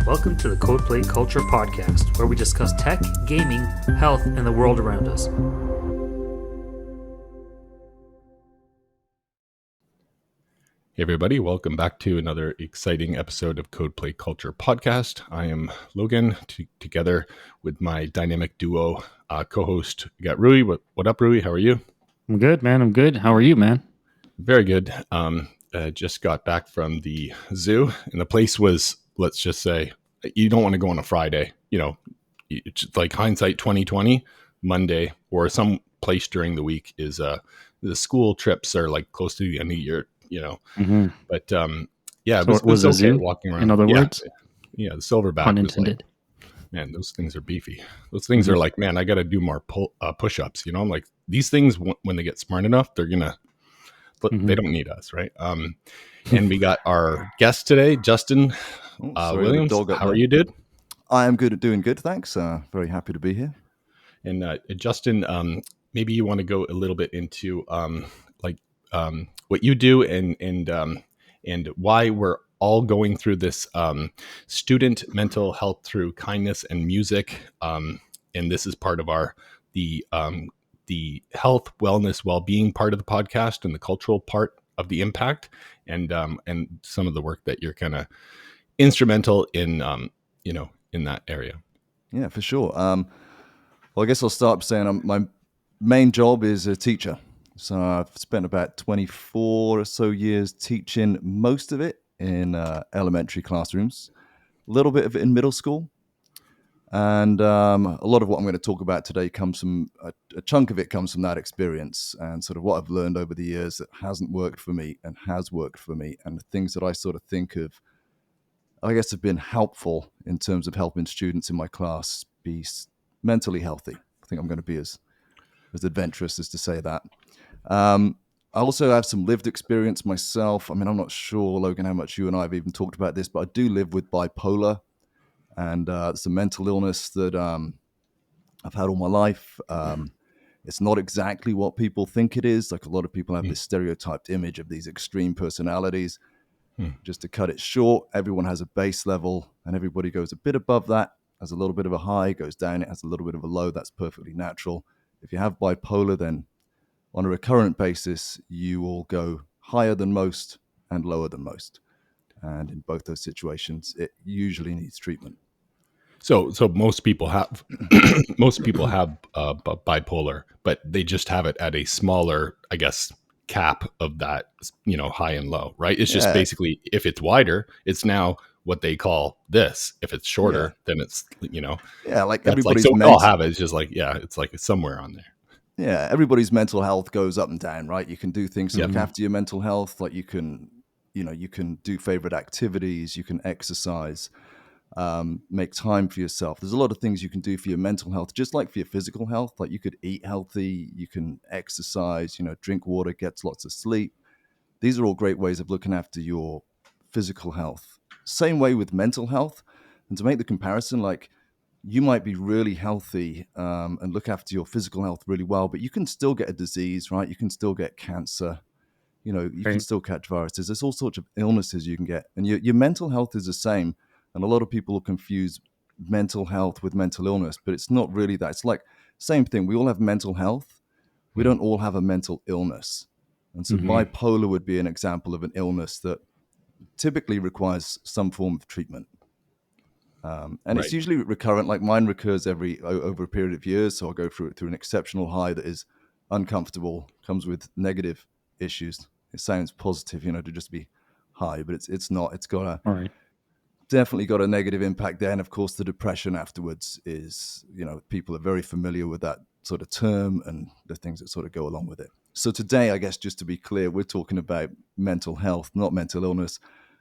Welcome to the Codeplay Culture podcast, where we discuss tech, gaming, health, and the world around us. Hey everybody, welcome back to another exciting episode of Codeplay Culture podcast. I am Logan, together with my dynamic duo co-host. We got Rui. What up, Rui? How are you? I'm good, man. I'm good. How are you, man? Very good. Just got back from the zoo, and the place was, let's just say, you don't want to go on a Friday. You know, it's like hindsight 2020, Monday, or some place during the week is the school trips are like close to the end of the year. You know, but yeah, So it was a okay zoo, walking around. in other words? Yeah, the silverback Pun was like, intended. man, those things are beefy. Those things are like, man, I got to do more push-ups. You know, I'm like, these things when they get smart enough, they're gonna, they don't need us, right? And we got our guest today, Justin Williams. How are you, dude? I am good at doing good, thanks. Very happy to be here. And Justin, maybe you want to go a little bit into what you do and why we're all going through this student mental health through kindness and music. And this is part of the health, wellness, well-being part of the podcast and the cultural part of the impact and some of the work that you're kind of instrumental in, in that area. Yeah, for sure. Well, I guess I'll start by saying my main job is a teacher. So I've spent about 24 or so years teaching, most of it in elementary classrooms, a little bit of it in middle school. And a lot of what I'm going to talk about today comes from, a chunk of it comes from that experience and sort of what I've learned over the years that hasn't worked for me and has worked for me, and the things that I sort of think of, I guess, have been helpful in terms of helping students in my class be mentally healthy. I think I'm going to be as adventurous as to say that. I also have some lived experience myself. I mean, I'm not sure, Logan, how much you and I have even talked about this, but I do live with bipolar, and it's a mental illness that I've had all my life. It's not exactly what people think it is. Like, a lot of people have this stereotyped image of these extreme personalities. Just to cut it short, everyone has a base level, and everybody goes a bit above that, has a little bit of a high, goes down, it has a little bit of a low. That's perfectly natural. If you have bipolar, then on a recurrent basis, you will go higher than most and lower than most. And in both those situations, it usually needs treatment. So most people have bipolar, but they just have it at a smaller, I guess, cap of that, high and low, right? It's just basically, if it's wider, it's now what they call this. If it's shorter, then it's, like that's everybody's like, so we all have it. It's just like, it's like it's somewhere on there. Yeah, everybody's mental health goes up and down, right? You can do things to look after your mental health, like you can do favorite activities, you can exercise, make time for yourself. There's a lot of things you can do for your mental health, just like for your physical health. Like, you could eat healthy, you can exercise, drink water, get lots of sleep. These are all great ways of looking after your physical health. Same way with mental health. And to make the comparison, like, you might be really healthy and look after your physical health really well, but you can still get a disease, right? You can still get cancer. You can still catch viruses. There's all sorts of illnesses you can get. And your mental health is the same. And a lot of people confuse mental health with mental illness, but it's not really that. It's like, same thing. We all have mental health. We don't all have a mental illness. And so bipolar would be an example of an illness that typically requires some form of treatment. It's usually recurrent. Like, mine recurs over a period of years. So I'll go through an exceptional high that is uncomfortable, comes with negative issues. It sounds positive, to just be high, but it's not. It's got definitely got a negative impact there. And of course, the depression afterwards is, people are very familiar with that sort of term and the things that sort of go along with it. So today, I guess, just to be clear, we're talking about mental health, not mental illness.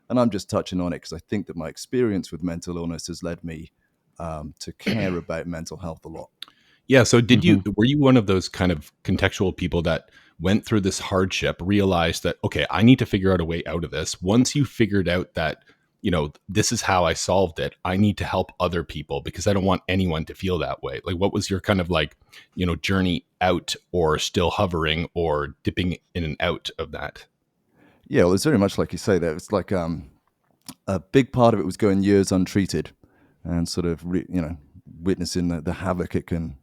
And I'm just touching on it because I think that my experience with mental illness has led me to care about mental health a lot. Yeah. So were you one of those kind of contextual people that went through this hardship, realized that, okay, I need to figure out a way out of this? Once you figured out that, this is how I solved it, I need to help other people because I don't want anyone to feel that way. Like, what was your kind of like, journey out, or still hovering or dipping in and out of that? Yeah, well, it's very much like you say that. It's like a big part of it was going years untreated and sort of, witnessing the havoc it can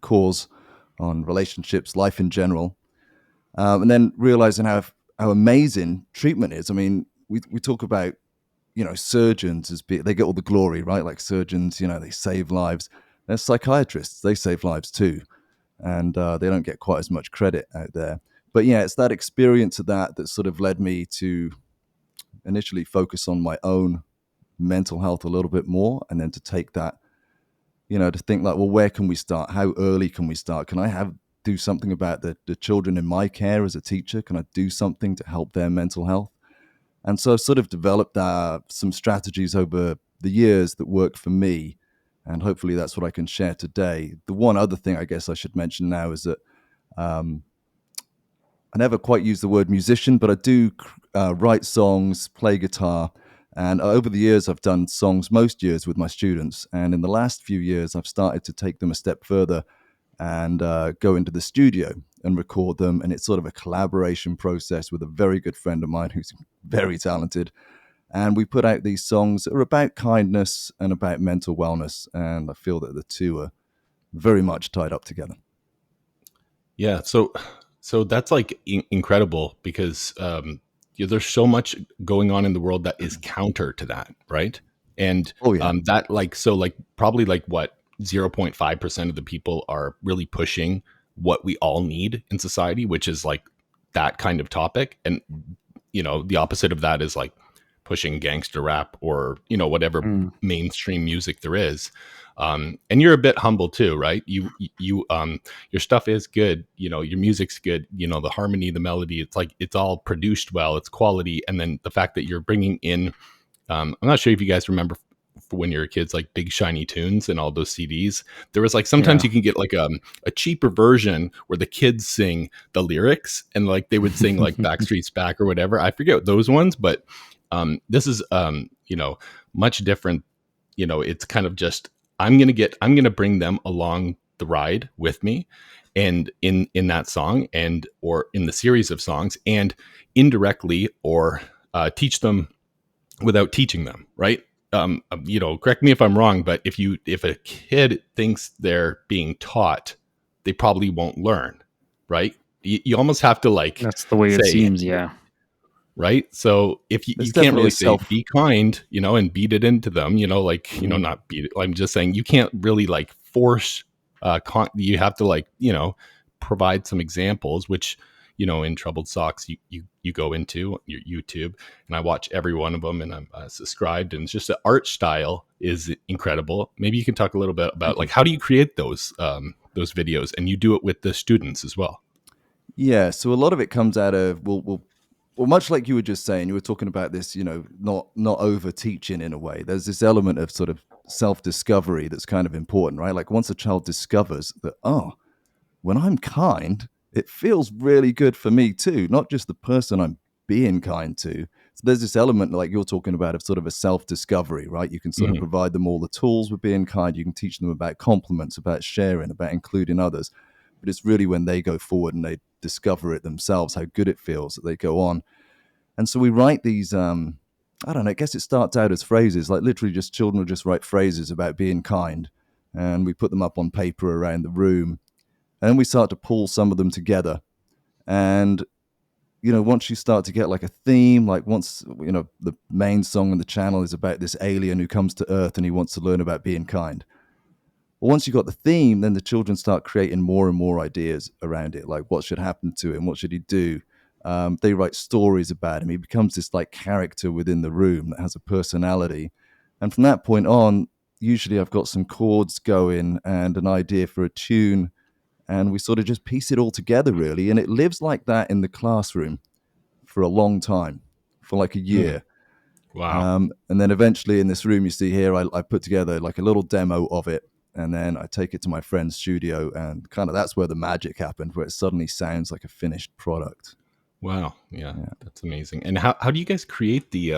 cause on relationships, life in general. And then realizing how amazing treatment is. I mean, we talk about, surgeons they get all the glory, right? Like surgeons, they save lives. There's psychiatrists, they save lives too. And they don't get quite as much credit out there. But yeah, it's that experience of that sort of led me to initially focus on my own mental health a little bit more, and then to take that, to think like, well, where can we start? How early can we start? Can I do something about the children in my care as a teacher? Can I do something to help their mental health? And so I sort of developed some strategies over the years that work for me. And hopefully that's what I can share today. The one other thing I guess I should mention now is that um, I never quite use the word musician, but I do write songs, play guitar. And over the years, I've done songs most years with my students. And in the last few years, I've started to take them a step further and go into the studio and record them. And it's sort of a collaboration process with a very good friend of mine who's very talented. And we put out these songs that are about kindness and about mental wellness. And I feel that the two are very much tied up together. Yeah. So that's like incredible because there's so much going on in the world that is counter to that, right? And Oh, yeah. that like probably like what 0.5% of the people are really pushing what we all need in society, which is like that kind of topic. And the opposite of that is like pushing gangster rap or whatever mainstream music there is. And you're a bit humble too, right? You your stuff is good, your music's good, the harmony, the melody, it's like it's all produced well, it's quality. And then the fact that you're bringing in I'm not sure if you guys remember when you were kids, like Big Shiny Tunes and all those CDs. There was like sometimes you can get like a cheaper version where the kids sing the lyrics and like they would sing like Backstreet's Back or whatever. I forget those ones, but this is much different. It's kind of just I'm gonna bring them along the ride with me, and in that song and or in the series of songs, and indirectly or teach them without teaching them, right? Correct me if I'm wrong, but if a kid thinks they're being taught, they probably won't learn, right? You almost have to like That's the way it say, seems, yeah. right? So if you There's can't definitely really a say self. be kind, and beat it into them, not beat it. I'm just saying you can't really like force. You have to like provide some examples, which in Troubled Socks you go into your YouTube, and I watch every one of them, and I'm subscribed, and it's just the art style is incredible. Maybe you can talk a little bit about like how do you create those videos, and you do it with the students as well. Yeah, so a lot of it comes out of well, much like you were just saying, you were talking about this, not over teaching in a way. There's this element of sort of self discovery that's kind of important, right? Like once a child discovers that, oh, when I'm kind, it feels really good for me too, not just the person I'm being kind to. So there's this element like you're talking about of sort of a self discovery, right? You can sort of Mm-hmm. provide them all the tools with being kind. You can teach them about compliments, about sharing, about including others. But it's really when they go forward and they discover it themselves, how good it feels that they go on. And so we write these, I don't know, I guess it starts out as phrases, like literally just children will just write phrases about being kind. And we put them up on paper around the room. And then we start to pull some of them together. And, once you start to get like a theme, like once, the main song on the channel is about this alien who comes to Earth and he wants to learn about being kind. Well, once you got the theme, then the children start creating more and more ideas around it, like what should happen to him, what should he do. They write stories about him. He becomes this like character within the room that has a personality. And from that point on, usually I've got some chords going and an idea for a tune, and we sort of just piece it all together, really. And it lives like that in the classroom for a long time, for like a year. Wow. And then eventually in this room you see here, I put together like a little demo of it. And then I take it to my friend's studio, and kind of that's where the magic happened, where it suddenly sounds like a finished product. Wow. Yeah, that's amazing. And how do you guys create the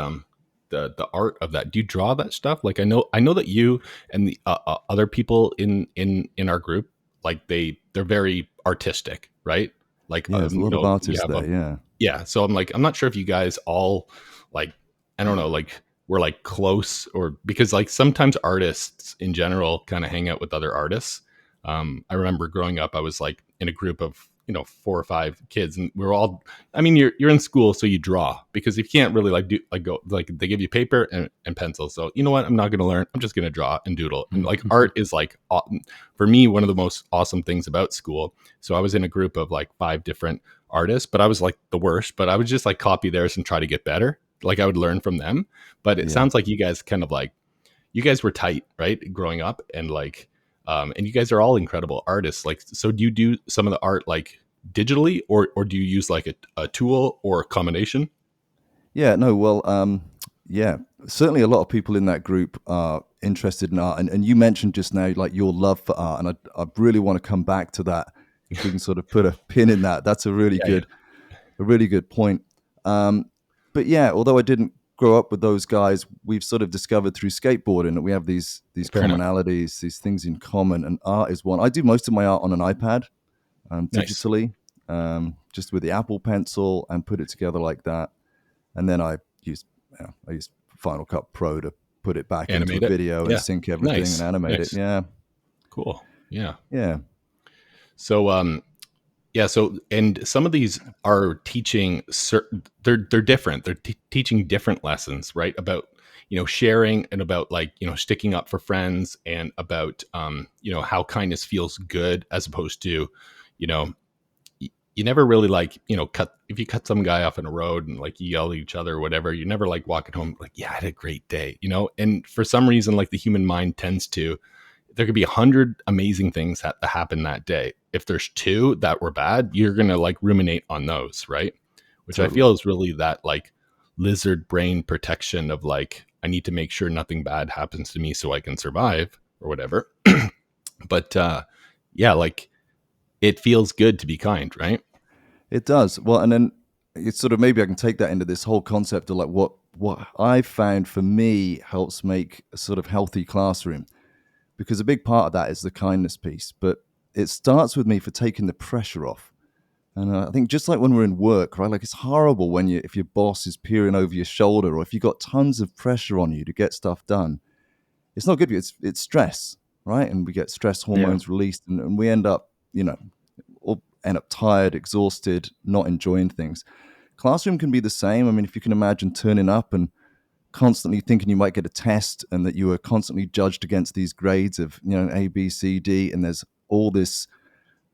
art of that? Do you draw that stuff? Like I know that you and the other people in our group, like they're very artistic, right? Like Yeah, there's a lot of you artists have there. Yeah. yeah. So I'm not sure if you guys all like I don't know, like we're like close, or because like sometimes artists in general kind of hang out with other artists. I remember growing up, I was like in a group of, 4 or 5 kids, and we were all, I mean, you're in school, so you draw, because if you can't really like do like go like they give you paper and pencils. So you know what? I'm not going to learn. I'm just going to draw and doodle. And like art is like, for me, one of the most awesome things about school. So I was in a group of like 5 different artists, but I was like the worst, but I would just like copy theirs and try to get better. Like I would learn from them. But it Yeah. sounds like you guys kind of like, you guys were tight, right? Growing up, and like, and you guys are all incredible artists. Like, so do you do some of the art like digitally, or do you use like a tool or a combination? Yeah, no, well, yeah, certainly a lot of people in that group are interested in art. And you mentioned just now, like your love for art. And I really want to come back to that. If we can sort of put a pin in that, that's Yeah. a really good point. But yeah, although I didn't grow up with those guys, we've sort of discovered through skateboarding that we have these Fair enough. commonalities, these things in common, and art is one. I do most of my art on an iPad, Nice. digitally, just with the Apple Pencil, and put it together like that. And then I use Final Cut Pro to put it back into a Animate it. video and Yeah. sync everything and Nice. animate it. Nice. Yeah, Cool. Yeah. yeah, So, yeah. So, and some of these are teaching certain, they're different. They're teaching different lessons, right? About, sharing, and about like, sticking up for friends, and about, how kindness feels good, as opposed to, you know, you never really like, if you cut some guy off in a road and like you yell at each other or whatever, you never like walking home like, yeah, I had a great day, and for some reason, like the human mind tends to, there could be 100 amazing things that happen that day. If there's 2 that were bad, you're going to like ruminate on those. Right. Which I totally. feel is really that like lizard brain protection of like, I need to make sure nothing bad happens to me so I can survive or whatever. But, yeah, like it feels good to be kind. Right. It does. Well, and then it's sort of, maybe I can take that into this whole concept of like what I found for me helps make a sort of healthy classroom, because a big part of that is the kindness piece. But it starts with me for taking the pressure off. And I think just like when we're in work, right? Like it's horrible when if your boss is peering over your shoulder, or if you've got tons of pressure on you to get stuff done. It's not good for you. It's stress, right? And we get stress hormones released, and we end up, all end up tired, exhausted, not enjoying things. Classroom can be the same. I mean, if you can imagine turning up and constantly thinking you might get a test, and that you are constantly judged against these grades of, A, B, C, D, and there's all this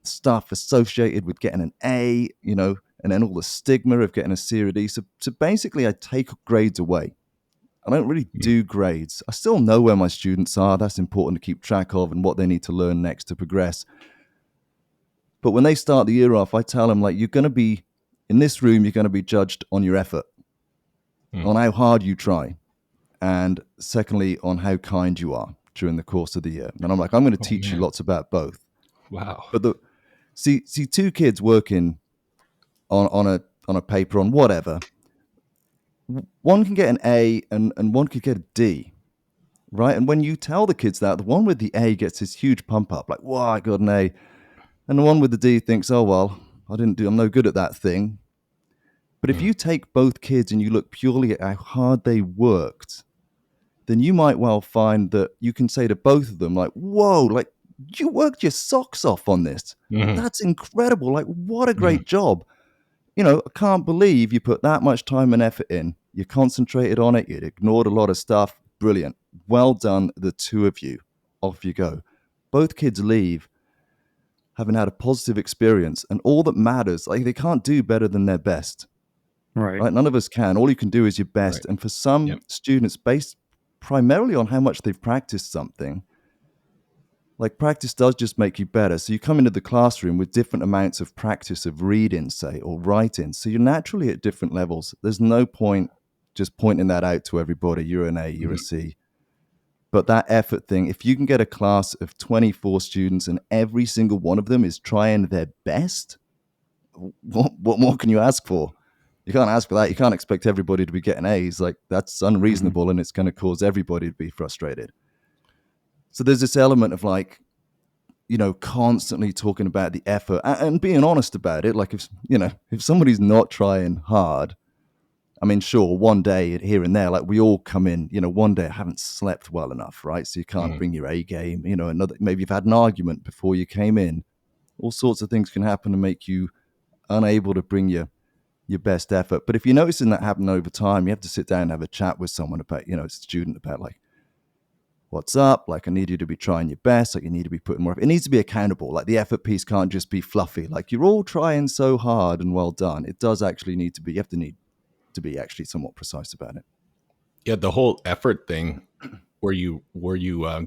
stuff associated with getting an A, and then all the stigma of getting a C or a D. So basically, I take grades away. I don't really do grades. I still know where my students are. That's important to keep track of, and what they need to learn next to progress. But when they start the year off, I tell them, like, you're going to be in this room, you're going to be judged on your effort, on how hard you try, and secondly, on how kind you are during the course of the year. And I'm like, I'm going to teach you Man. lots about both. Wow. But see 2 kids working on a paper on whatever, one can get an A and one could get a D, right? And when you tell the kids that, the one with the A gets this huge pump up, like, wow, I got an A. And the one with the D thinks, oh, well, I'm no good at that thing. But if you take both kids and you look purely at how hard they worked, then you might well find that you can say to both of them, like, whoa, like, you worked your socks off on this. That's incredible. Like, what a great job. I can't believe you put that much time and effort in. You concentrated on it. You ignored a lot of stuff. Brilliant. Well done, the 2 of you. Off you go. Both kids leave having had a positive experience, and all that matters, like, they can't do better than their best. Right? None of us can. All you can do is your best. Right. And for some students, based primarily on how much they've practiced something, like, practice does just make you better. So you come into the classroom with different amounts of practice of reading, say, or writing. So you're naturally at different levels. There's no point just pointing that out to everybody. You're an A, you're a C. But that effort thing, if you can get a class of 24 students and every single one of them is trying their best, what more can you ask for? You can't ask for that. You can't expect everybody to be getting A's. Like, that's unreasonable, and it's going to cause everybody to be frustrated. So there's this element of, like, constantly talking about the effort and being honest about it. Like, if somebody's not trying hard, I mean, sure, one day here and there, like we all come in, one day I haven't slept well enough, right? So you can't bring your A game, maybe you've had an argument before you came in. All sorts of things can happen and make you unable to bring your best effort. But if you're noticing that happen over time, you have to sit down and have a chat with someone about, a student about like, what's up? Like, I need you to be trying your best. Like, you need to be putting more effort. It needs to be accountable. Like, the effort piece can't just be fluffy. Like, you're all trying so hard and well done. It does actually need to be, need to be actually somewhat precise about it. Yeah, the whole effort thing, where you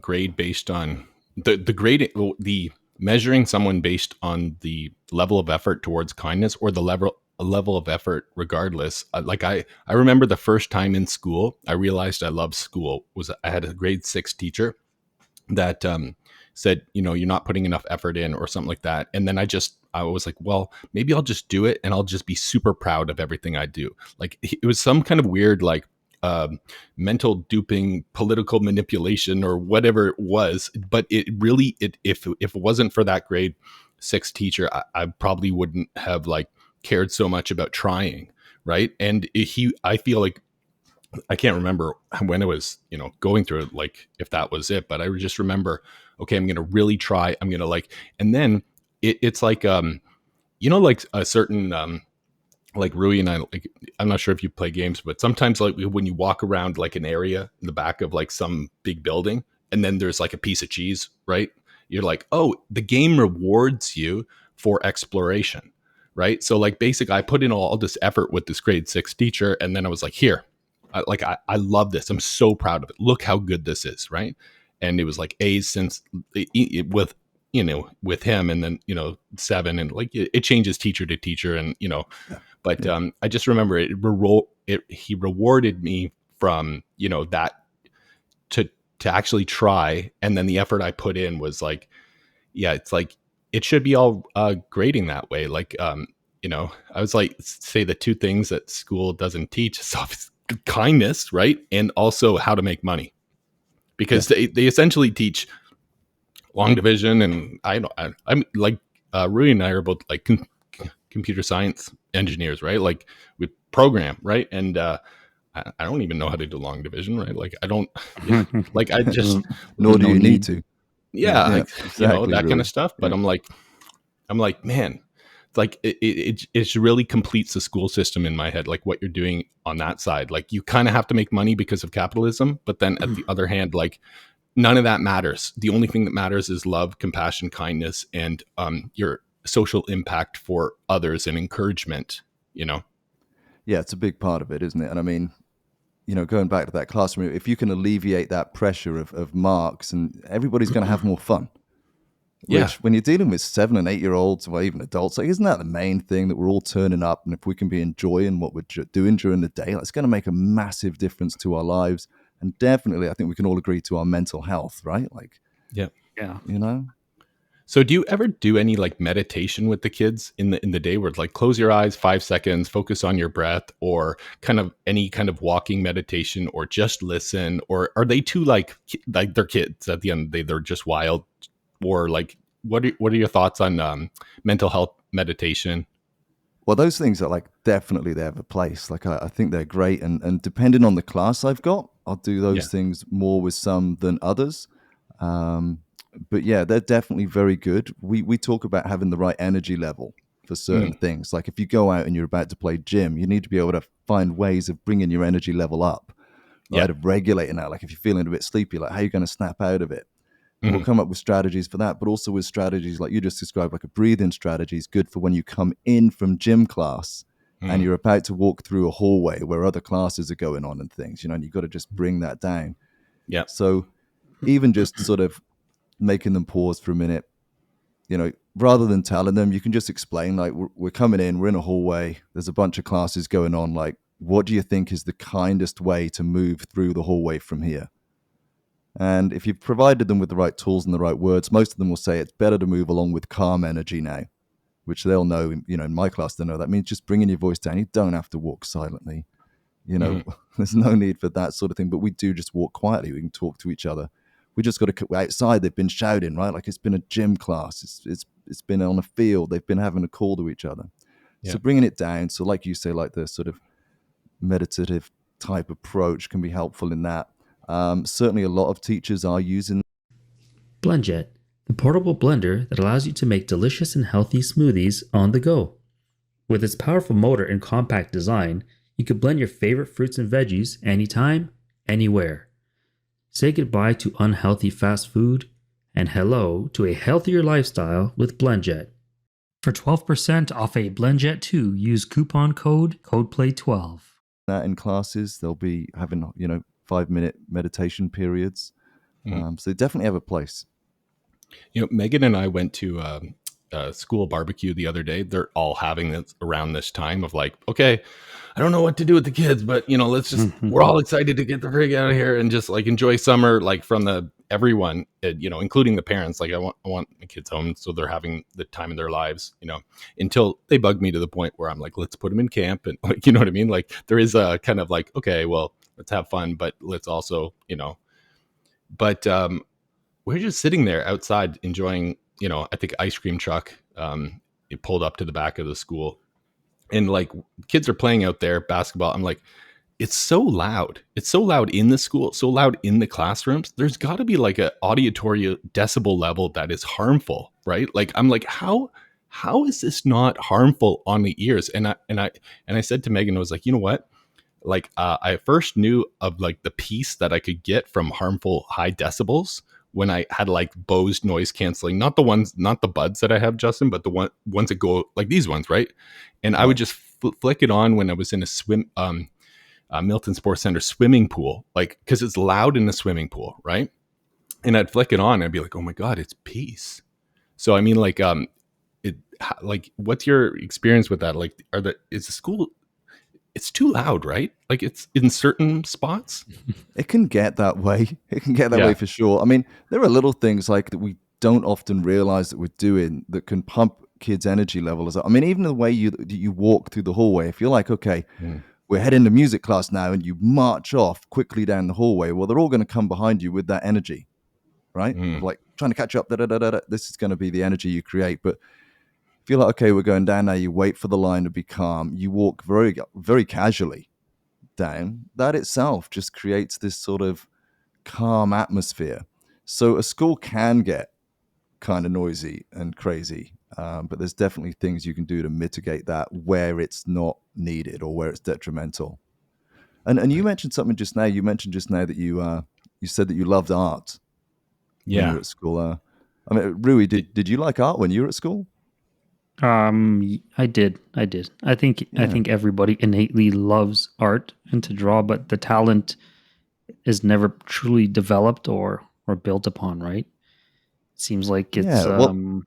grade based on the grade, the measuring someone based on the level of effort towards kindness, or the level of effort regardless. Like I remember the first time in school I realized I loved school was I had a grade 6 teacher that said, you're not putting enough effort in, or something like that. And then I was like, well, maybe I'll just do it, and I'll just be super proud of everything I do. Like, it was some kind of weird, like, mental duping, political manipulation, or whatever it was. But it really, if it wasn't for that grade 6 teacher, I probably wouldn't have like cared so much about trying. Right. And I feel like, I can't remember when it was, going through it, like if that was it, but I just remember, okay, I'm going to really try. I'm going to like, and then it's like, like a certain, like Rui and I, like, I'm not sure if you play games, but sometimes like when you walk around like an area in the back of like some big building, and then there's like a piece of cheese, right? You're like, oh, the game rewards you for exploration, right? So like basically I put in all this effort with this grade 6 teacher, and then I was like, here, I love this. I'm so proud of it. Look how good this is, right? And it was like A's since with with him, and then 7, and like it changes teacher to teacher, and but I just remember he rewarded me from that to actually try, and then the effort I put in was like, yeah, it's like it should be all grading that way. Like I was like, say the two things that school doesn't teach is kindness, right? And also how to make money, because they essentially teach long division, and I'm like Rui and I are both like computer science engineers, right? Like we program, right? And I don't even know how to do long division, right? Like I don't like I just nor do you need to. Yeah, Yeah, like, exactly, that really. kind of stuff. But Yeah. I'm like, man, it's like it really completes the school system in my head. Like what you're doing on that side, like you kind of have to make money because of capitalism, but then at the other hand, like none of that matters. The only thing that matters is love, compassion, kindness, and your social impact for others and encouragement. Yeah, it's a big part of it, isn't it? And I mean, going back to that classroom, if you can alleviate that pressure of marks, and everybody's going to have more fun. Yeah. Which, when you're dealing with 7 and 8-year-olds, or even adults, like, isn't that the main thing, that we're all turning up? And if we can be enjoying what we're doing during the day, it's going to make a massive difference to our lives. And definitely, I think we can all agree, to our mental health, right? Like, Yeah. So do you ever do any like meditation with the kids in the day, where it's like close your eyes 5 seconds, focus on your breath, or kind of any kind of walking meditation, or just listen? Or are they too like they're kids at the end of the day, they're just wild? Or like what are your thoughts on mental health meditation? Well, those things are like, definitely they have a place. Like, I think they're great. And depending on the class I've got, I'll do those things more with some than others. But yeah, they're definitely very good. We talk about having the right energy level for certain things. Like if you go out and you're about to play gym, you need to be able to find ways of bringing your energy level up, right? Of regulating that. Like if you're feeling a bit sleepy, like how are you going to snap out of it? And we'll come up with strategies for that, but also with strategies like you just described, like a breathing strategy is good for when you come in from gym class and you're about to walk through a hallway where other classes are going on and things, and you've got to just bring that down. Yeah. So even just sort of making them pause for a minute, rather than telling them, you can just explain, like, we're coming in, we're in a hallway, there's a bunch of classes going on. Like, what do you think is the kindest way to move through the hallway from here? And if you've provided them with the right tools and the right words, most of them will say it's better to move along with calm energy now, which they'll know, in my class, they know that means just bringing your voice down. You don't have to walk silently. There's no need for that sort of thing, but we do just walk quietly. We can talk to each other. We just got to, outside they've been shouting, right? Like it's been a gym class. It's been on a field. They've been having a call to each other. Yeah. So bringing it down. So like you say, like the sort of meditative type approach can be helpful in that. Certainly, a lot of teachers are using. BlendJet, the portable blender that allows you to make delicious and healthy smoothies on the go. With its powerful motor and compact design, you can blend your favorite fruits and veggies anytime, anywhere. Say goodbye to unhealthy fast food and hello to a healthier lifestyle with BlendJet. For 12% off a BlendJet 2, use coupon code CODEPLAY12. That in classes, they'll be having 5-minute meditation periods. So they definitely have a place. Megan and I went to a school barbecue the other day. They're all having this around this time of like, okay, I don't know what to do with the kids, but let's just, we're all excited to get the frig out of here and just like enjoy summer, like from everyone, including the parents. Like I want my kids home. So they're having the time of their lives, until they bug me to the point where I'm like, let's put them in camp. And like, you know what I mean? Like there is a kind of like, okay, well, let's have fun, but let's also, but, we're just sitting there outside enjoying, I think ice cream truck. It pulled up to the back of the school and like kids are playing out there basketball. I'm like, it's so loud. It's so loud in the school, so loud in the classrooms. There's got to be like a auditory decibel level that is harmful, right? Like, I'm like, how is this not harmful on the ears? And I said to Megan, I was like, you know what? Like, I first knew of like the peace that I could get from harmful high decibels when I had like Bose noise canceling, not the buds that I have, Justin, but the ones that go like these ones, right? And I would just flick it on when I was in a Milton Sports Center swimming pool, like because it's loud in the swimming pool, right? And I'd flick it on, and I'd be like, oh my god, it's peace. So I mean, like, what's your experience with that? Like, is the school? It's too loud, right? Like it's in certain spots. It can get that way. It can get that way for sure. I mean, there are little things like that we don't often realize that we're doing that can pump kids' energy levels up. I mean, even the way you walk through the hallway, if you're like, okay, we're heading to music class now, and you march off quickly down the hallway, well, they're all going to come behind you with that energy, right? Of like trying to catch up. This is going to be the energy you create. But if you're like, okay, we're going down now, you wait for the line to be calm. You walk very, very casually down. That itself just creates this sort of calm atmosphere. So a school can get kind of noisy and crazy, but there's definitely things you can do to mitigate that where it's not needed or where it's detrimental. And you mentioned something just now. You mentioned just now that you said that you loved art when you were at school. I mean, Rui, did you like art when you were at school? I did. I think everybody innately loves art and to draw, but the talent is never truly developed or built upon, right? Seems like it's kind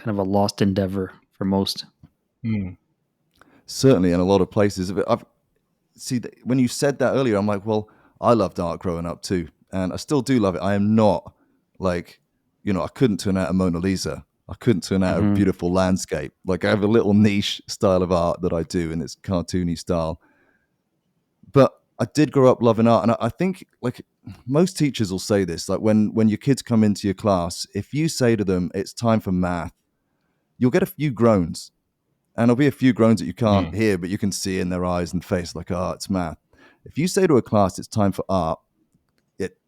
of a lost endeavor for most. Certainly, in a lot of places. When you said that earlier, I'm like, well, I loved art growing up too, and I still do love it. I am not like, I couldn't turn out a Mona Lisa. I couldn't turn out a beautiful landscape. Like I have a little niche style of art that I do, and it's cartoony style. But I did grow up loving art, and I think like most teachers will say this, like when your kids come into your class, if you say to them, it's time for math, you'll get a few groans. And there'll be a few groans that you can't hear, but you can see in their eyes and face like, oh, it's math. If you say to a class, it's time for art,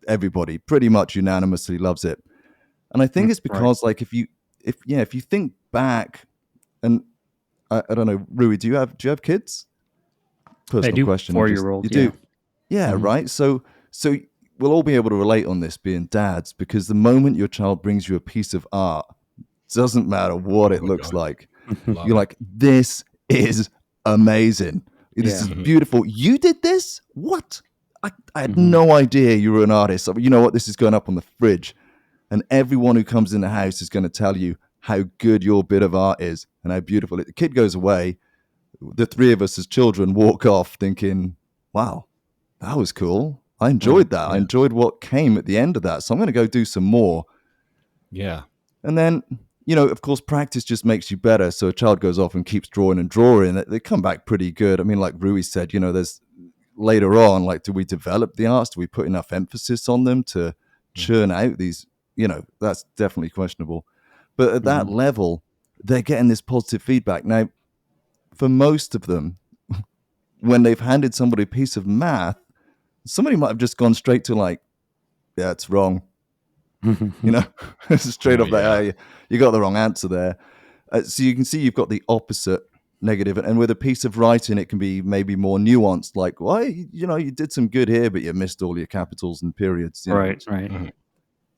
everybody pretty much unanimously loves it. And I think it's because like if you think back, and I don't know, Rui, do you have kids? Personal I do. question. 4-year-old. You do? Yeah, right. So we'll all be able to relate on this being dads, because the moment your child brings you a piece of art, doesn't matter what it looks like. You're like, this is amazing. This is beautiful. You did this? What? I had no idea you were an artist. You know what? This is going up on the fridge. And everyone who comes in the house is going to tell you how good your bit of art is and how beautiful it is. The kid goes away. The three of us as children walk off thinking, wow, that was cool. I enjoyed that. I enjoyed what came at the end of that. So I'm going to go do some more. Yeah. And then, of course, practice just makes you better. So a child goes off and keeps drawing and drawing. They come back pretty good. I mean, like Rui said, there's later on, like, do we develop the arts? Do we put enough emphasis on them to churn out these? That's definitely questionable. But at that level, they're getting this positive feedback. Now, for most of them, when they've handed somebody a piece of math, somebody might have just gone straight to like, yeah, it's wrong. You know, straight up there, Yeah. you got the wrong answer there. So you can see you've got the opposite negative, and with a piece of writing, it can be maybe more nuanced. Like, why, you did some good here, but you missed all your capitals and periods. Right. Right. Mhm.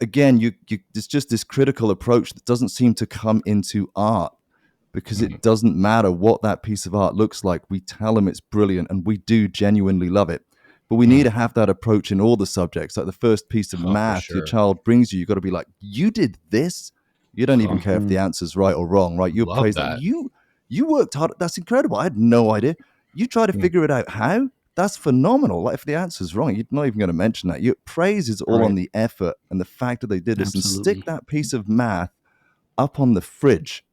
Again, there's just this critical approach that doesn't seem to come into art, because Mhm. it doesn't matter what that piece of art looks like. We tell them it's brilliant, and we do genuinely love it. But we need to have that approach in all the subjects. Like the first piece of Oh, for math your sure. child brings you, you've got to be like, you did this? You don't even care if the answer's right or wrong, right? You Love praise like, that. you worked hard. That's incredible. I had no idea. You try to figure it out. How? That's phenomenal. Like if the answer's wrong, you're not even going to mention that. Your praise is all on Right. the effort and the fact that they did this, and stick Absolutely. that piece of math up on the fridge,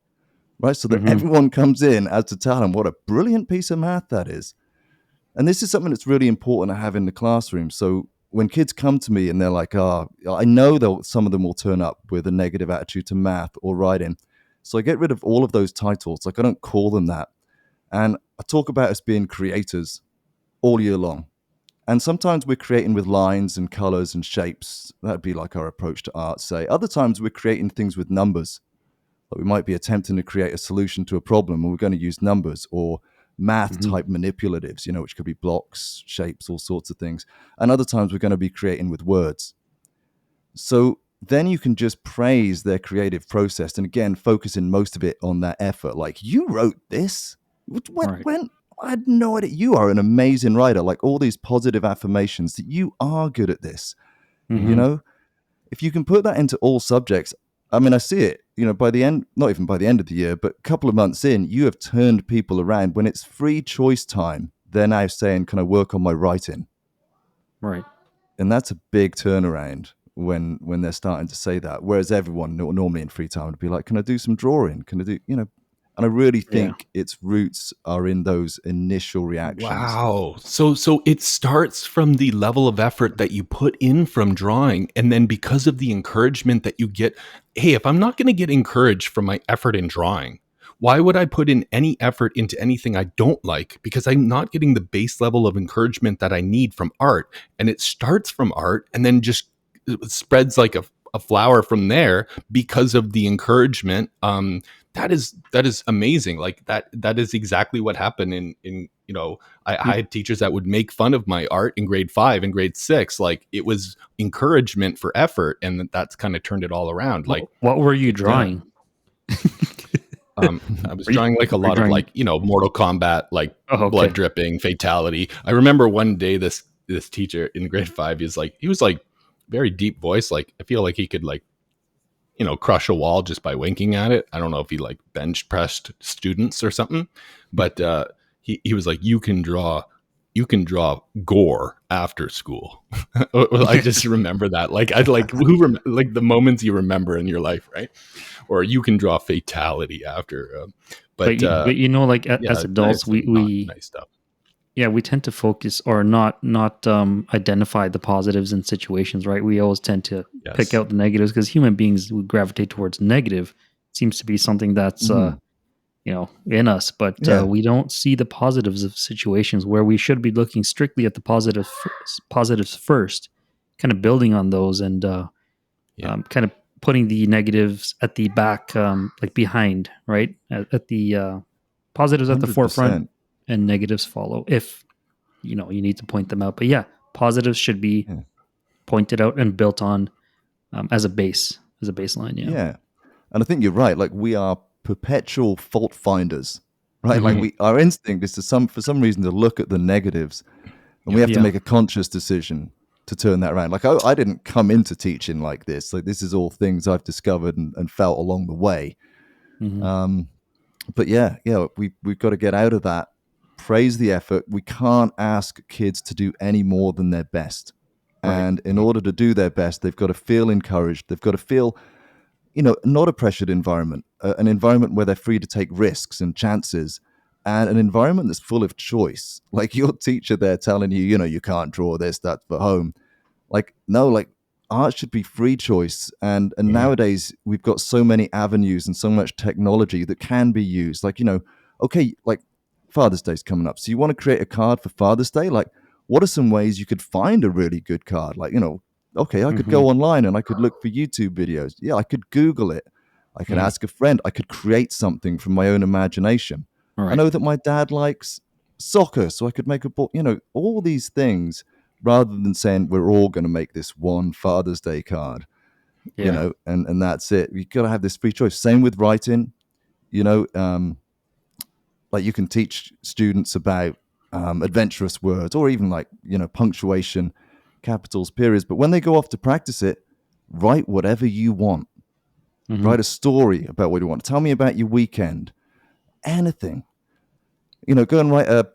right? So that Mm-hmm. everyone comes in as to tell them what a brilliant piece of math that is. And this is something that's really important to have in the classroom. So when kids come to me and they're like, oh, I know some of them will turn up with a negative attitude to math or writing. So I get rid of all of those titles. Like I don't call them that. And I talk about us being creators all year long. And sometimes we're creating with lines and colors and shapes. That'd be like our approach to art, say. Other times we're creating things with numbers. Like we might be attempting to create a solution to a problem, and we're going to use numbers or math Mm-hmm. type manipulatives, which could be blocks, shapes, all sorts of things. And other times we're going to be creating with words. So then you can just praise their creative process. And again, focusing most of it on that effort. Like, you wrote this? Right. When? I had no idea. You are an amazing writer. Like all these positive affirmations that you are good at this. Mm-hmm. You know, if you can put that into all subjects, I mean, I see it, by the end, not even by the end of the year, but a couple of months in, you have turned people around. When it's free choice time, they're now saying, can I work on my writing? Right. And that's a big turnaround when they're starting to say that. Whereas everyone normally in free time would be like, can I do some drawing? Can I do, and I really Yeah. think its roots are in those initial reactions. Wow. So it starts from the level of effort that you put in from drawing, and then because of the encouragement that you get, hey, if I'm not going to get encouraged from my effort in drawing, why would I put in any effort into anything I don't like? Because I'm not getting the base level of encouragement that I need from art. And it starts from art and then just spreads like a flower from there because of the encouragement. That is amazing. Like that is exactly what happened in I had teachers that would make fun of my art in grade 5 and grade 6. Like it was encouragement for effort, and that's kind of turned it all around. Like What were you it drawing? I was drawing like a Were you lot of drawing? Mortal Kombat, like Oh, blood okay. dripping, fatality. I remember one day this teacher in grade 5, he was like very deep voice. Like I feel like he could like crush a wall just by winking at it. I don't know if he like bench pressed students or something, but he was like, you can draw gore after school. Well, I just remember that. Like I'd like like the moments you remember in your life, right? Or you can draw fatality after. But like Yeah, as adults, there's some not we nice stuff. yeah, we tend to focus or not identify the positives in situations, right? We always tend to pick Yes. out the negatives because human beings would gravitate towards negative. It seems to be something that's Mhm. in us, but Yeah, we don't see the positives of situations where we should be looking strictly at the positives first, kind of building on those and Yeah. kind of putting the negatives at the back, like behind, right? At the positives at the forefront 100%. and negatives follow if you need to point them out. But yeah, positives should be Yeah. pointed out and built on as a baseline. Yeah. Yeah. And I think you're right. Like we are perpetual fault finders, right? Like Mhm. our instinct is for some reason to look at the negatives, and we Yep. have to Yeah. make a conscious decision to turn that around. Like I didn't come into teaching like this. Like this is all things I've discovered and felt along the way. Mhm. Um, but yeah, we've got to get out of that. Praise the effort. We can't ask kids to do any more than their best. Right. And in order to do their best, they've got to feel encouraged. They've got to feel, not a pressured environment, an environment where they're free to take risks and chances, and an environment that's full of choice. Like your teacher there telling you, you can't draw this, that's for home. Like, no, like art should be free choice. And nowadays we've got so many avenues and so much technology that can be used. Like, okay, like Father's Day's coming up. So you want to create a card for Father's Day? Like, what are some ways you could find a really good card? Like, okay, I could go online and I could look for YouTube videos. Yeah, I could Google it. I could ask a friend. I could create something from my own imagination. Right. I know that my dad likes soccer, so I could make a ball, all these things, rather than saying we're all going to make this one Father's Day card, and that's it. You've got to have this free choice. Same with writing, like you can teach students about adventurous words, or even like, punctuation, capitals, periods. But when they go off to practice it, write whatever you want. Write a story about what you want. Tell me about your weekend. Anything. Go and write a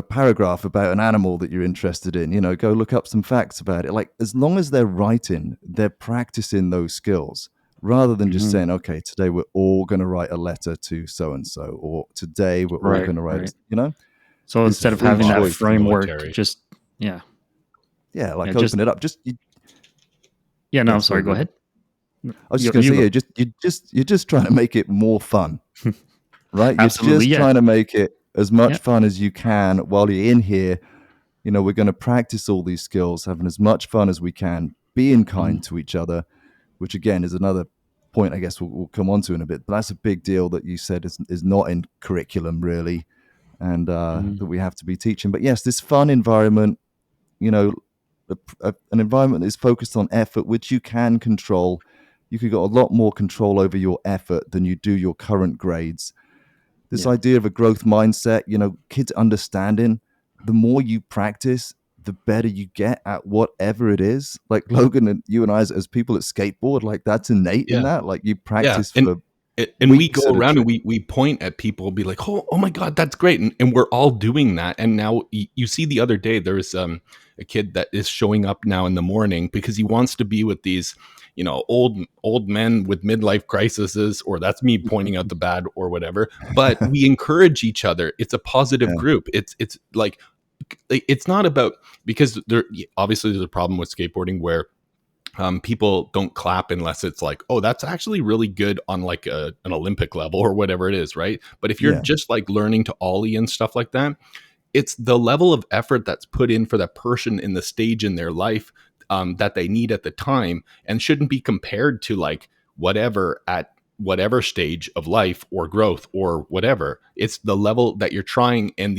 paragraph about an animal that you're interested in. Go look up some facts about it. Like, as long as they're writing, they're practicing those skills, rather than just saying, okay, today we're all going to write a letter to so-and-so, or today we're all going to write, So It's instead of free having that choice. framework, Military. just, like Yeah, open just- it up. I'm sorry, go ahead. I was just going to say, you're just trying to make it more fun, right? Absolutely, you're just trying to make it as much fun as you can while you're in here. We're going to practice all these skills, having as much fun as we can, being kind to each other, which again is another point I guess we'll come on to in a bit. But that's a big deal that you said is not in curriculum really, and that we have to be teaching. But yes, this fun environment, an environment that is focused on effort, which you can control. You could get a lot more control over your effort than you do your current grades. This idea of a growth mindset, kids understanding, the more you practice, the better you get at whatever it is. Like Logan and you and I, as people that skateboard, like that's innate in that. Like you practice for and we go weeks at a around and trip. we point at people, be like, oh my God, that's great. And we're all doing that. And now you see the other day, there was a kid that is showing up now in the morning because he wants to be with these, old men with midlife crises, or that's me pointing out the bad or whatever. But we encourage each other. It's a positive group. It's like, it's not about, because there obviously there's a problem with skateboarding where people don't clap unless it's like, oh, that's actually really good on like an Olympic level or whatever it is, right? But if you're just like learning to ollie and stuff like that, it's the level of effort that's put in for that person in the stage in their life that they need at the time, and shouldn't be compared to like whatever at whatever stage of life or growth or whatever. It's the level that you're trying, and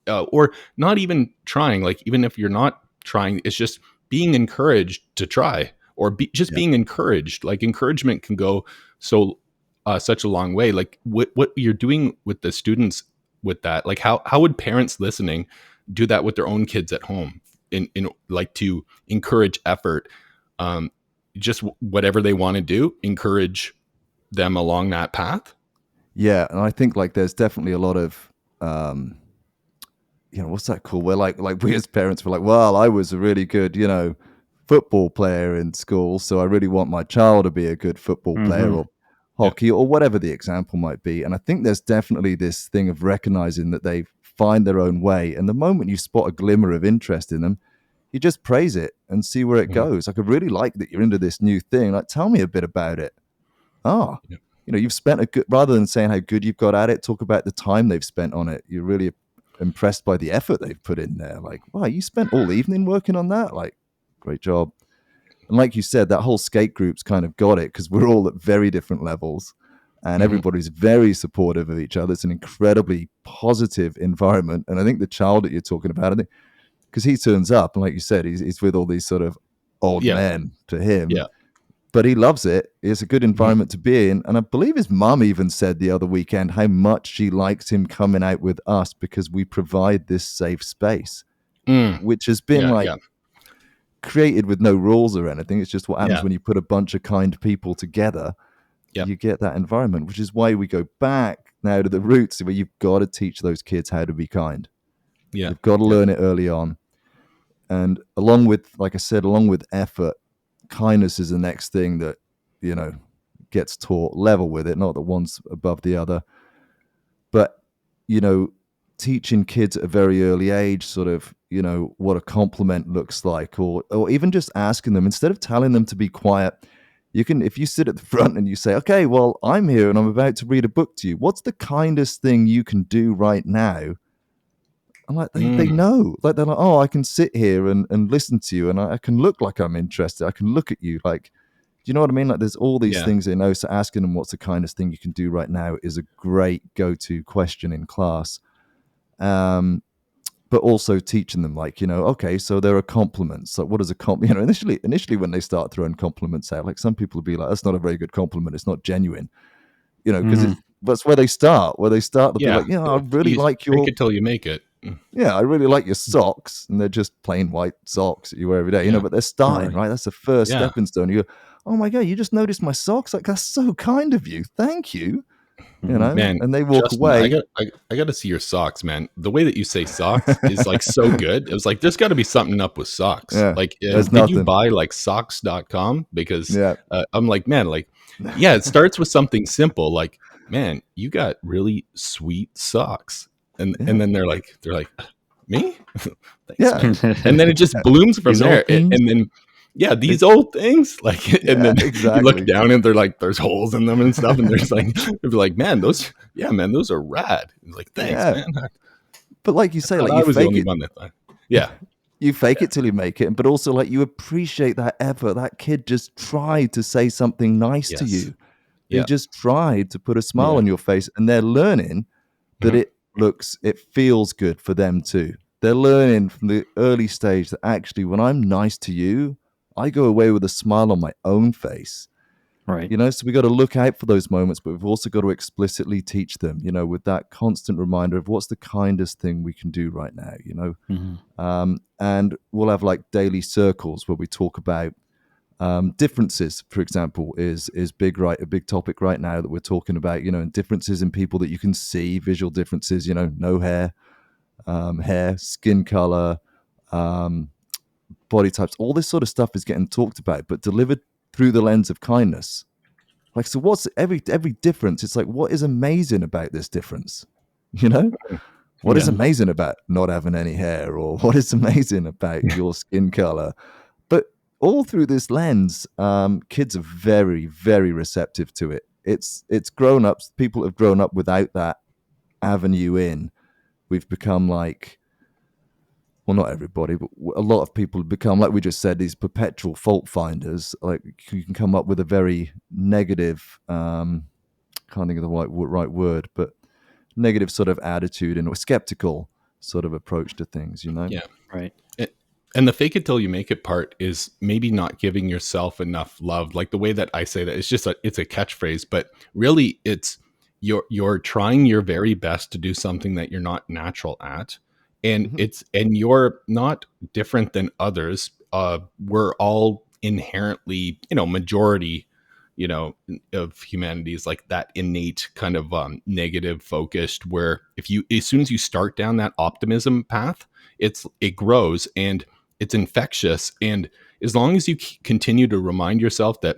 or not even trying, like even if you're not trying, it's just being encouraged to try, or being encouraged. Like encouragement can go such a long way. Like what you're doing with the students with that, like how would parents listening do that with their own kids at home, in like to encourage effort, just whatever they want to do, encourage them along that path. Yeah, and I think like there's definitely a lot of what's that called? Where like we as parents were like, well, I was a really good, football player in school, so I really want my child to be a good football player, or hockey, or whatever the example might be. And I think there's definitely this thing of recognizing that they find their own way. And the moment you spot a glimmer of interest in them, you just praise it and see where it goes. Like, I really like that you're into this new thing. Like, tell me a bit about it. You've spent a good, rather than saying how good you've got at it, talk about the time they've spent on it. You're really impressed by the effort they've put in there. Like, wow, you spent all evening working on that? Like, great job. And like you said, that whole skate group's kind of got it, because we're all at very different levels, and everybody's very supportive of each other. It's an incredibly positive environment. And I think the child that you're talking about, I think, because he turns up, and like you said, he's with all these sort of old men to him. Yeah. But he loves it. It's a good environment to be in. And I believe his mum even said the other weekend how much she likes him coming out with us, because we provide this safe space, which has been created with no rules or anything. It's just what happens when you put a bunch of kind people together. You get that environment, which is why we go back now to the roots, where you've got to teach those kids how to be kind. You've got to learn it early on. And along with, like I said, along with effort, kindness is the next thing that, gets taught level with it. Not that one's above the other, but, teaching kids at a very early age, sort of, what a compliment looks like, or even just asking them, instead of telling them to be quiet, You can, if you sit at the front and you say, okay, well, I'm here and I'm about to read a book to you. What's the kindest thing you can do right now? I'm like, they know. Like, they're like, oh, I can sit here and listen to you, and I can look like I'm interested. I can look at you. Like, do you know what I mean? Like, there's all these things they know. So asking them what's the kindest thing you can do right now is a great go-to question in class. But also teaching them, like, okay, so there are compliments. Like, what is a compliment? Initially when they start throwing compliments out, like, some people will be like, that's not a very good compliment. It's not genuine, because that's where they start. They'll be like, I really like your... Fake it till you make it. Yeah, I really like your socks. And they're just plain white socks that you wear every day, but they're starting, right? That's the first stepping stone. You go, oh my God, you just noticed my socks? Like, that's so kind of you. Thank you. Man, and they walk Justin, away. I got to see your socks, man. The way that you say socks is like so good. It was like, there's got to be something up with socks. Yeah, like, there's did nothing. you buy like socks.com? Because I'm like, man, like, yeah, it starts with something simple. Like, man, you got really sweet socks. And then they're like, me? Thanks, man. And then it just blooms from there. And then, these old things, like, and then exactly. you look down and they're like, there's holes in them and stuff. And there's like, they're like, man, those are rad. It's like, thanks, man. But like you say, like, I you was the fake only it. one that thought, you fake it till you make it. But also, like, you appreciate that effort. That kid just tried to say something nice to you. They just tried to put a smile on your face, and they're learning that it feels good for them too. They're learning from the early stage that actually, when I'm nice to you, I go away with a smile on my own face. Right. So we got to look out for those moments, but we've also got to explicitly teach them, with that constant reminder of what's the kindest thing we can do right now, and we'll have like daily circles where we talk about differences, for example, is big, right? A big topic right now that we're talking about, and differences in people that you can see, visual differences, no hair, skin color, body types, all this sort of stuff is getting talked about, but delivered through the lens of kindness. Like, so what's every difference? It's like, what is amazing about this difference? What is amazing about not having any hair, or what is amazing about your skin color? But all through this lens, kids are very, very receptive to it. It's grown-ups. People have grown up without that avenue in. We've become like, well, not everybody, but a lot of people have become, like we just said, these perpetual fault finders. Like, you can come up with a very negative, can't think of the right word, but negative sort of attitude and a skeptical sort of approach to things, Yeah. Right. And the fake it till you make it part is maybe not giving yourself enough love. Like, the way that I say that, it's just it's a catchphrase, but really it's you're trying your very best to do something that you're not natural at. And and you're not different than others. We're all inherently, majority, of humanity is like that innate kind of negative focused, where as soon as you start down that optimism path, it grows and it's infectious. And as long as you continue to remind yourself that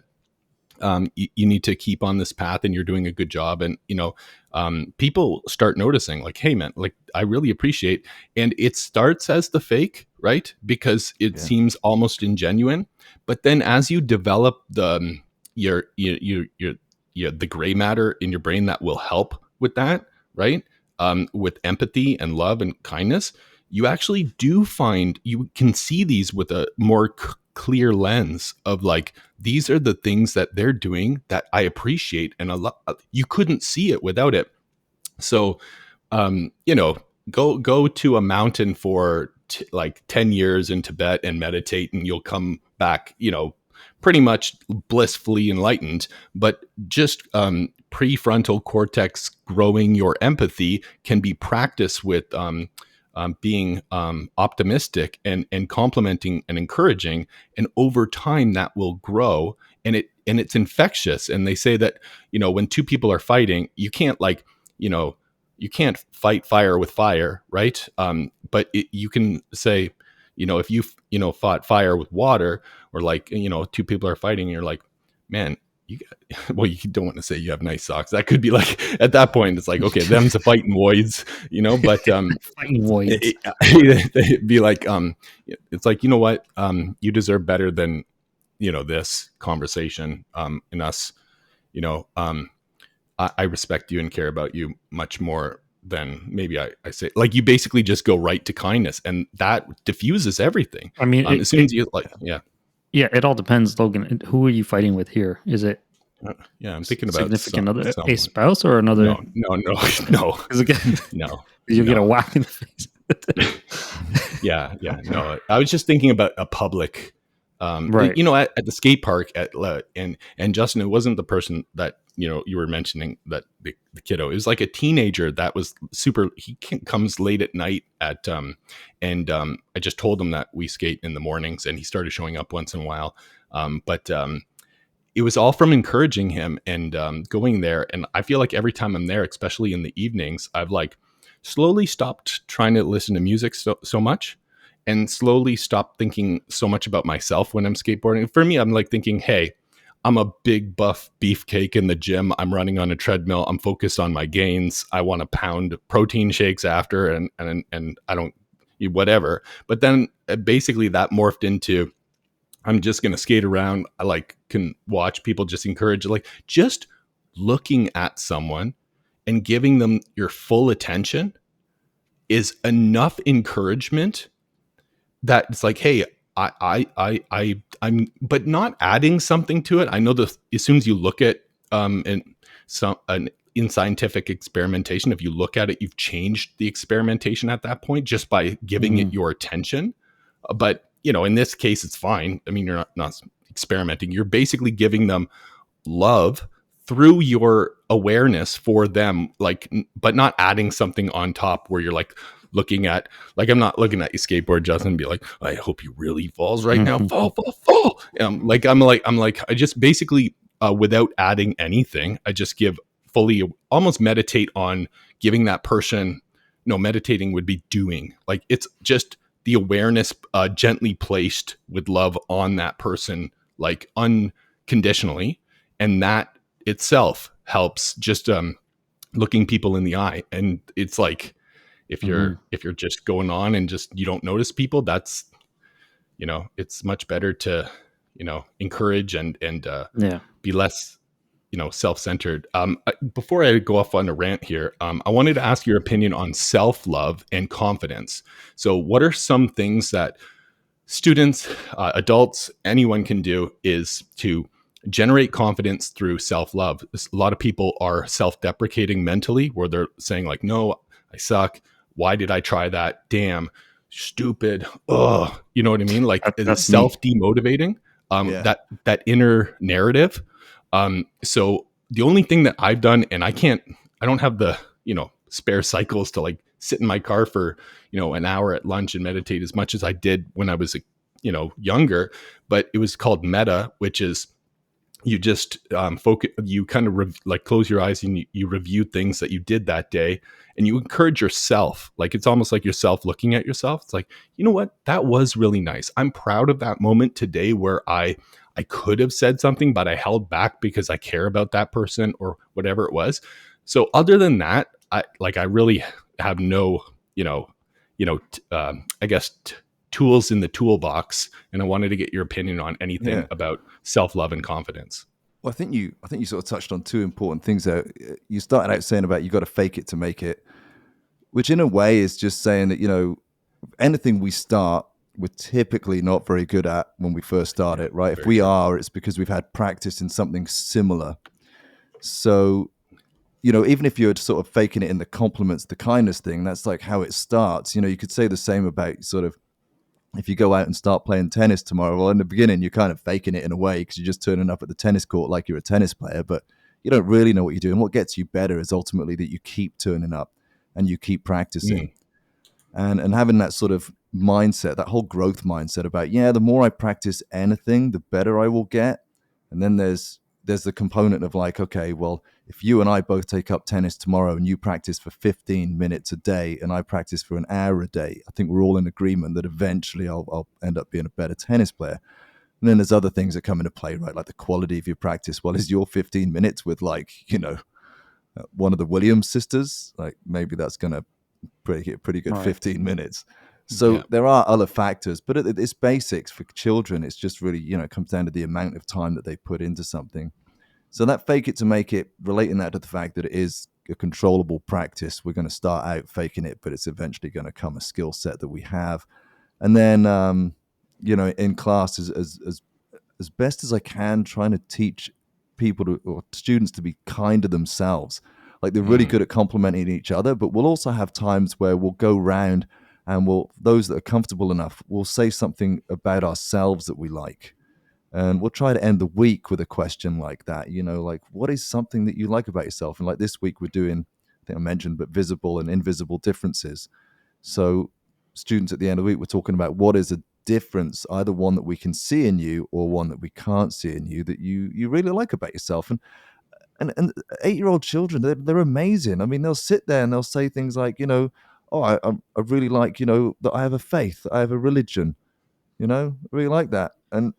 you need to keep on this path and you're doing a good job, and people start noticing, like, hey man, like, I really appreciate. And it starts as the fake, right? Because it seems almost ingenuine, but then as you develop the the gray matter in your brain that will help with that, right? With empathy and love and kindness, you actually do find you can see these with a more clear lens of, like, these are the things that they're doing that I appreciate, and you couldn't see it without it. So, go to a mountain for like 10 years in Tibet and meditate, and you'll come back, pretty much blissfully enlightened. But just prefrontal cortex growing your empathy can be practiced with being optimistic and complimenting and encouraging, and over time that will grow, and it's infectious. And they say that when two people are fighting, you can't you can't fight fire with fire, right? But you can say, if you fought fire with water, or like two people are fighting, and you're like, man, you don't want to say you have nice socks. That could be like, at that point, it's like, okay, them's a fighting voids, but Fighting voids. it'd be like, it's like, you know what, you deserve better than this conversation, and us, I respect you and care about you much more than maybe I say. Like, you basically just go right to kindness, and that diffuses everything. I mean, As soon as you yeah, it all depends, Logan. Who are you fighting with here? Is it I'm thinking about significant other, someone. a spouse, or another? No. Because again, No. you get a whack in the face. Yeah. No, I was just thinking about a public, Right. at the skate park and Justin, it wasn't the person that, you were mentioning, that the kiddo. It was like a teenager that was he comes late at night I just told him that we skate in the mornings, and he started showing up once in a while. But it was all from encouraging him and going there. And I feel like every time I'm there, especially in the evenings, I've like slowly stopped trying to listen to music so much, and slowly stopped thinking so much about myself when I'm skateboarding. For me, I'm like thinking, hey, I'm a big buff beefcake in the gym. I'm running on a treadmill. I'm focused on my gains. I want to pound protein shakes after, and I don't, whatever. But then basically that morphed into, I'm just going to skate around. I like can watch people, just encourage, like just looking at someone and giving them your full attention is enough encouragement that it's like, hey, I'm, but not adding something to it. I know that as soon as you look at in scientific experimentation, if you look at it, you've changed the experimentation at that point just by giving it your attention. But in this case, it's fine. I mean, you're not experimenting. You're basically giving them love through your awareness for them, like, but not adding something on top where you're like looking at, like, I'm not looking at you skateboard, Justin, and be like, I hope he really falls right now. Fall. I'm like, I just basically, without adding anything, I just give fully, almost meditate on giving that person, meditating would be doing, like, it's just the awareness gently placed with love on that person, like unconditionally. And that itself helps just looking people in the eye. And it's like, if you're just going on and just, you don't notice people, that's, it's much better to, encourage and be less, self-centered. Before I go off on a rant here, I wanted to ask your opinion on self-love and confidence. So what are some things that students, adults, anyone can do is to generate confidence through self-love? A lot of people are self-deprecating mentally, where they're saying like, no, I suck. Why did I try that? Damn, stupid. Oh, you know what I mean? Like, it's self-demotivating, that inner narrative. So the only thing that I've done, and I don't have the, spare cycles to like sit in my car for, an hour at lunch and meditate as much as I did when I was, younger, but it was called meta, which is, you just focus, you kind of like close your eyes and you review things that you did that day, and you encourage yourself. Like, it's almost like yourself looking at yourself. It's like, you know what, that was really nice. I'm proud of that moment today where I could have said something, but I held back because I care about that person or whatever it was. So other than that, I really have no, I guess tools in the toolbox, and I wanted to get your opinion on anything about self-love and confidence. Well, I think you sort of touched on two important things there. You started out saying about you got to fake it to make it, which in a way is just saying that, anything we start, we're typically not very good at when we first start it, right? If we are, it's because we've had practice in something similar. So, even if you're sort of faking it in the compliments, the kindness thing, that's like how it starts. You could say the same about sort of, if you go out and start playing tennis tomorrow, well, in the beginning, you're kind of faking it in a way because you're just turning up at the tennis court like you're a tennis player, but you don't really know what you're doing. What gets you better is ultimately that you keep turning up and you keep practicing. And having that sort of mindset, that whole growth mindset about, the more I practice anything, the better I will get. And then there's the component of like, okay, well, if you and I both take up tennis tomorrow and you practice for 15 minutes a day and I practice for an hour a day, I think we're all in agreement that eventually I'll end up being a better tennis player. And then there's other things that come into play, right? Like the quality of your practice. Well, is your 15 minutes with like, one of the Williams sisters? Like maybe that's going to pretty good 15 minutes. So Yeah. there are other factors, but at its basics for children, it's just really, it comes down to the amount of time that they put into something. So that fake it to make it, relating that to the fact that it is a controllable practice. We're going to start out faking it, but it's eventually going to come a skill set that we have. And then, in class, as best as I can, trying to teach people or students to be kind to themselves. Like they're really good at complimenting each other, but we'll also have times where we'll go round and those that are comfortable enough, will say something about ourselves that we like. And we'll try to end the week with a question like that, like what is something that you like about yourself? And like this week we're doing, I think I mentioned, but visible and invisible differences. So students at the end of the week, we're talking about what is a difference, either one that we can see in you or one that we can't see in you that you really like about yourself. And 8-year-old children, they're amazing. I mean, they'll sit there and they'll say things like, oh, I really like, that I have a faith, I have a religion, I really like that. And,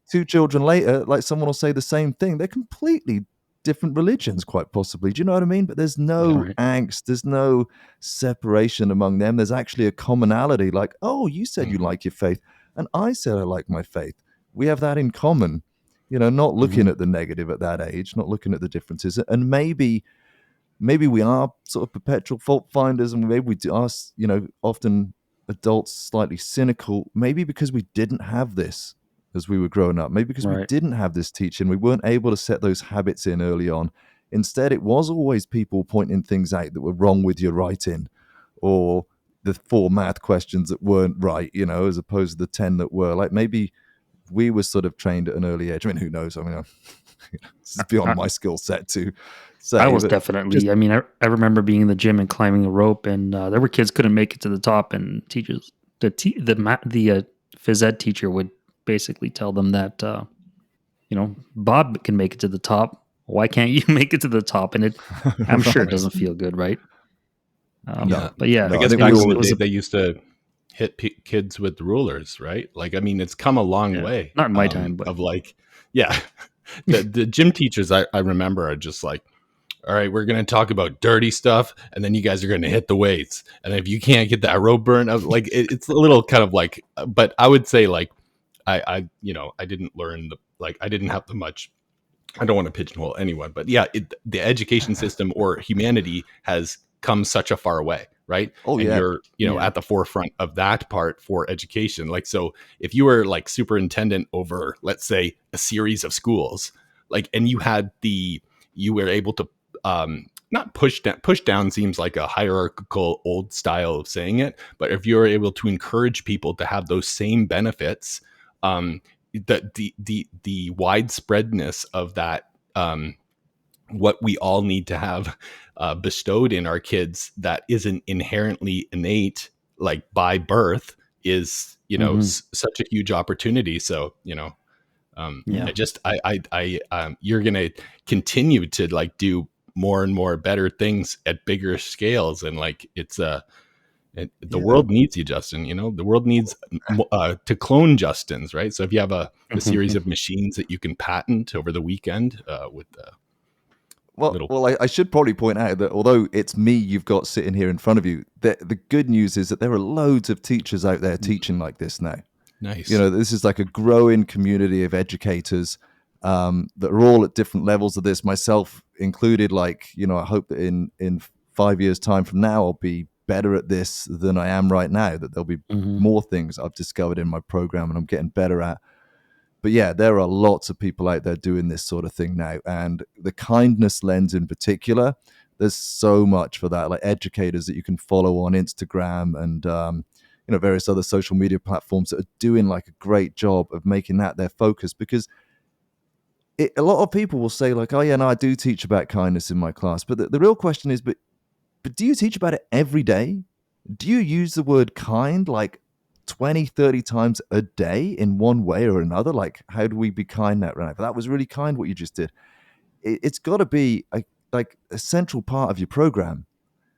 2 children later, like someone will say the same thing. They're completely different religions, quite possibly. Do you know what I mean? But there's no Right. angst. There's no separation among them. There's actually a commonality. Like, oh, you said you like your faith. And I said I like my faith. We have that in common. Not looking at the negative at that age, not looking at the differences. And maybe we are sort of perpetual fault finders, and maybe we are, often adults slightly cynical, maybe because we didn't have this as we were growing up, maybe because we Right. didn't have this teaching, we weren't able to set those habits in early on. Instead, it was always people pointing things out that were wrong with your writing, or the 4 math questions that weren't right, as opposed to the 10 that were. Like maybe we were sort of trained at an early age. I mean, who knows? I mean, this is beyond I, my skill set to I say, was but just definitely. I mean, I remember being in the gym and climbing a rope, and there were kids couldn't make it to the top, and teachers, the phys ed teacher would basically tell them that Bob can make it to the top. Why can't you make it to the top? And I'm sure it right. doesn't feel good, right? Yeah. But yeah, I No, I guess think it we back was in all the it was day, a they used to hit kids with rulers, right? Like, I mean, it's come a long yeah, way. not in my time, but Of like, yeah, the gym teachers I remember are just like, all right, we're going to talk about dirty stuff, and then you guys are going to hit the weights, and if you can't get that rope burn, like it's a little kind of like, but I would say like, I didn't learn I didn't have the much. I don't want to pigeonhole anyone, but yeah, the education system or humanity has come such a far way, right? Oh And yeah. you're, yeah, at the forefront of that part for education. Like, so if you were like superintendent over, let's say, a series of schools, like, and you were able to, not push down seems like a hierarchical old style of saying it, but if you're able to encourage people to have those same benefits, the widespreadness of that, what we all need to have bestowed in our kids that isn't inherently innate, like by birth, is such a huge opportunity. So yeah, I just you're gonna continue to like do more and more better things at bigger scales, and like the Yeah. world needs you, Justin. The world needs to clone Justins, right? So if you have a series of machines that you can patent over the weekend with the little, I should probably point out that although it's me you've got sitting here in front of you, the good news is that there are loads of teachers out there teaching like this now. nice, This is like a growing community of educators that are all at different levels of this, myself included. Like, I hope that in 5 years' time from now, I'll be better at this than I am right now, that there'll be more things I've discovered in my program and I'm getting better at. But yeah, there are lots of people out there doing this sort of thing now. And the kindness lens in particular, there's so much for that. Like educators that you can follow on Instagram and, various other social media platforms that are doing like a great job of making that their focus. Because a lot of people will say like, oh yeah, no, I do teach about kindness in my class. But the real question is, but do you teach about it every day? Do you use the word kind like 20, 30 times a day in one way or another? Like, how do we be kind that right? But that was really kind what you just did. It's got to be like a central part of your program.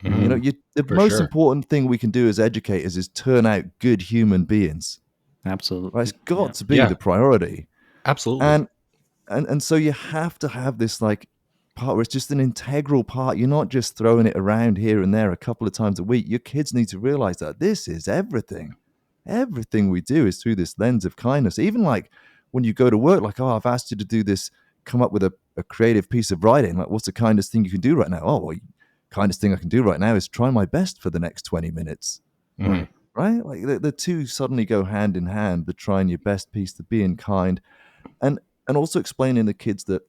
The for most sure, important thing we can do as educators is turn out good human beings. Right? It's absolutely, yeah, got to be yeah, the priority. absolutely, And so you have to have this like part where it's just an integral part. You're not just throwing it around here and there a couple of times a week. Your kids need to realize that this is everything. Everything we do is through this lens of kindness. Even like when you go to work, like, oh, I've asked you to do this, come up with a creative piece of writing. Like, what's the kindest thing you can do right now? Oh, well, kindest thing I can do right now is try my best for the next 20 minutes. Right. Right? Like the two suddenly go hand in hand, the trying your best piece, the being kind. And also explaining to kids that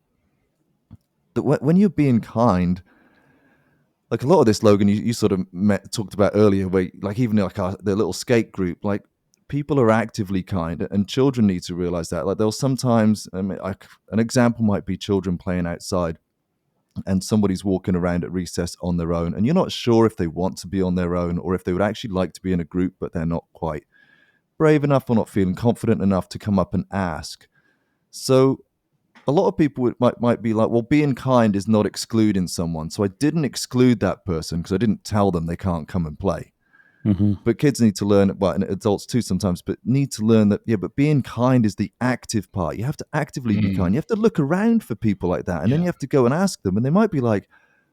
when you're being kind, like a lot of this, Logan, you sort of talked about earlier, where like even like the little skate group, like people are actively kind, and children need to realize that. Like they'll sometimes, an example might be children playing outside, and somebody's walking around at recess on their own, and you're not sure if they want to be on their own or if they would actually like to be in a group, but they're not quite brave enough or not feeling confident enough to come up and ask. So a lot of people might be like, well, being kind is not excluding someone. So I didn't exclude that person because I didn't tell them they can't come and play. But kids need to learn, well, and adults too sometimes, but need to learn that, yeah, but being kind is the active part. You have to actively be kind. You have to look around for people like that. And then you have to go and ask them. And they might be like,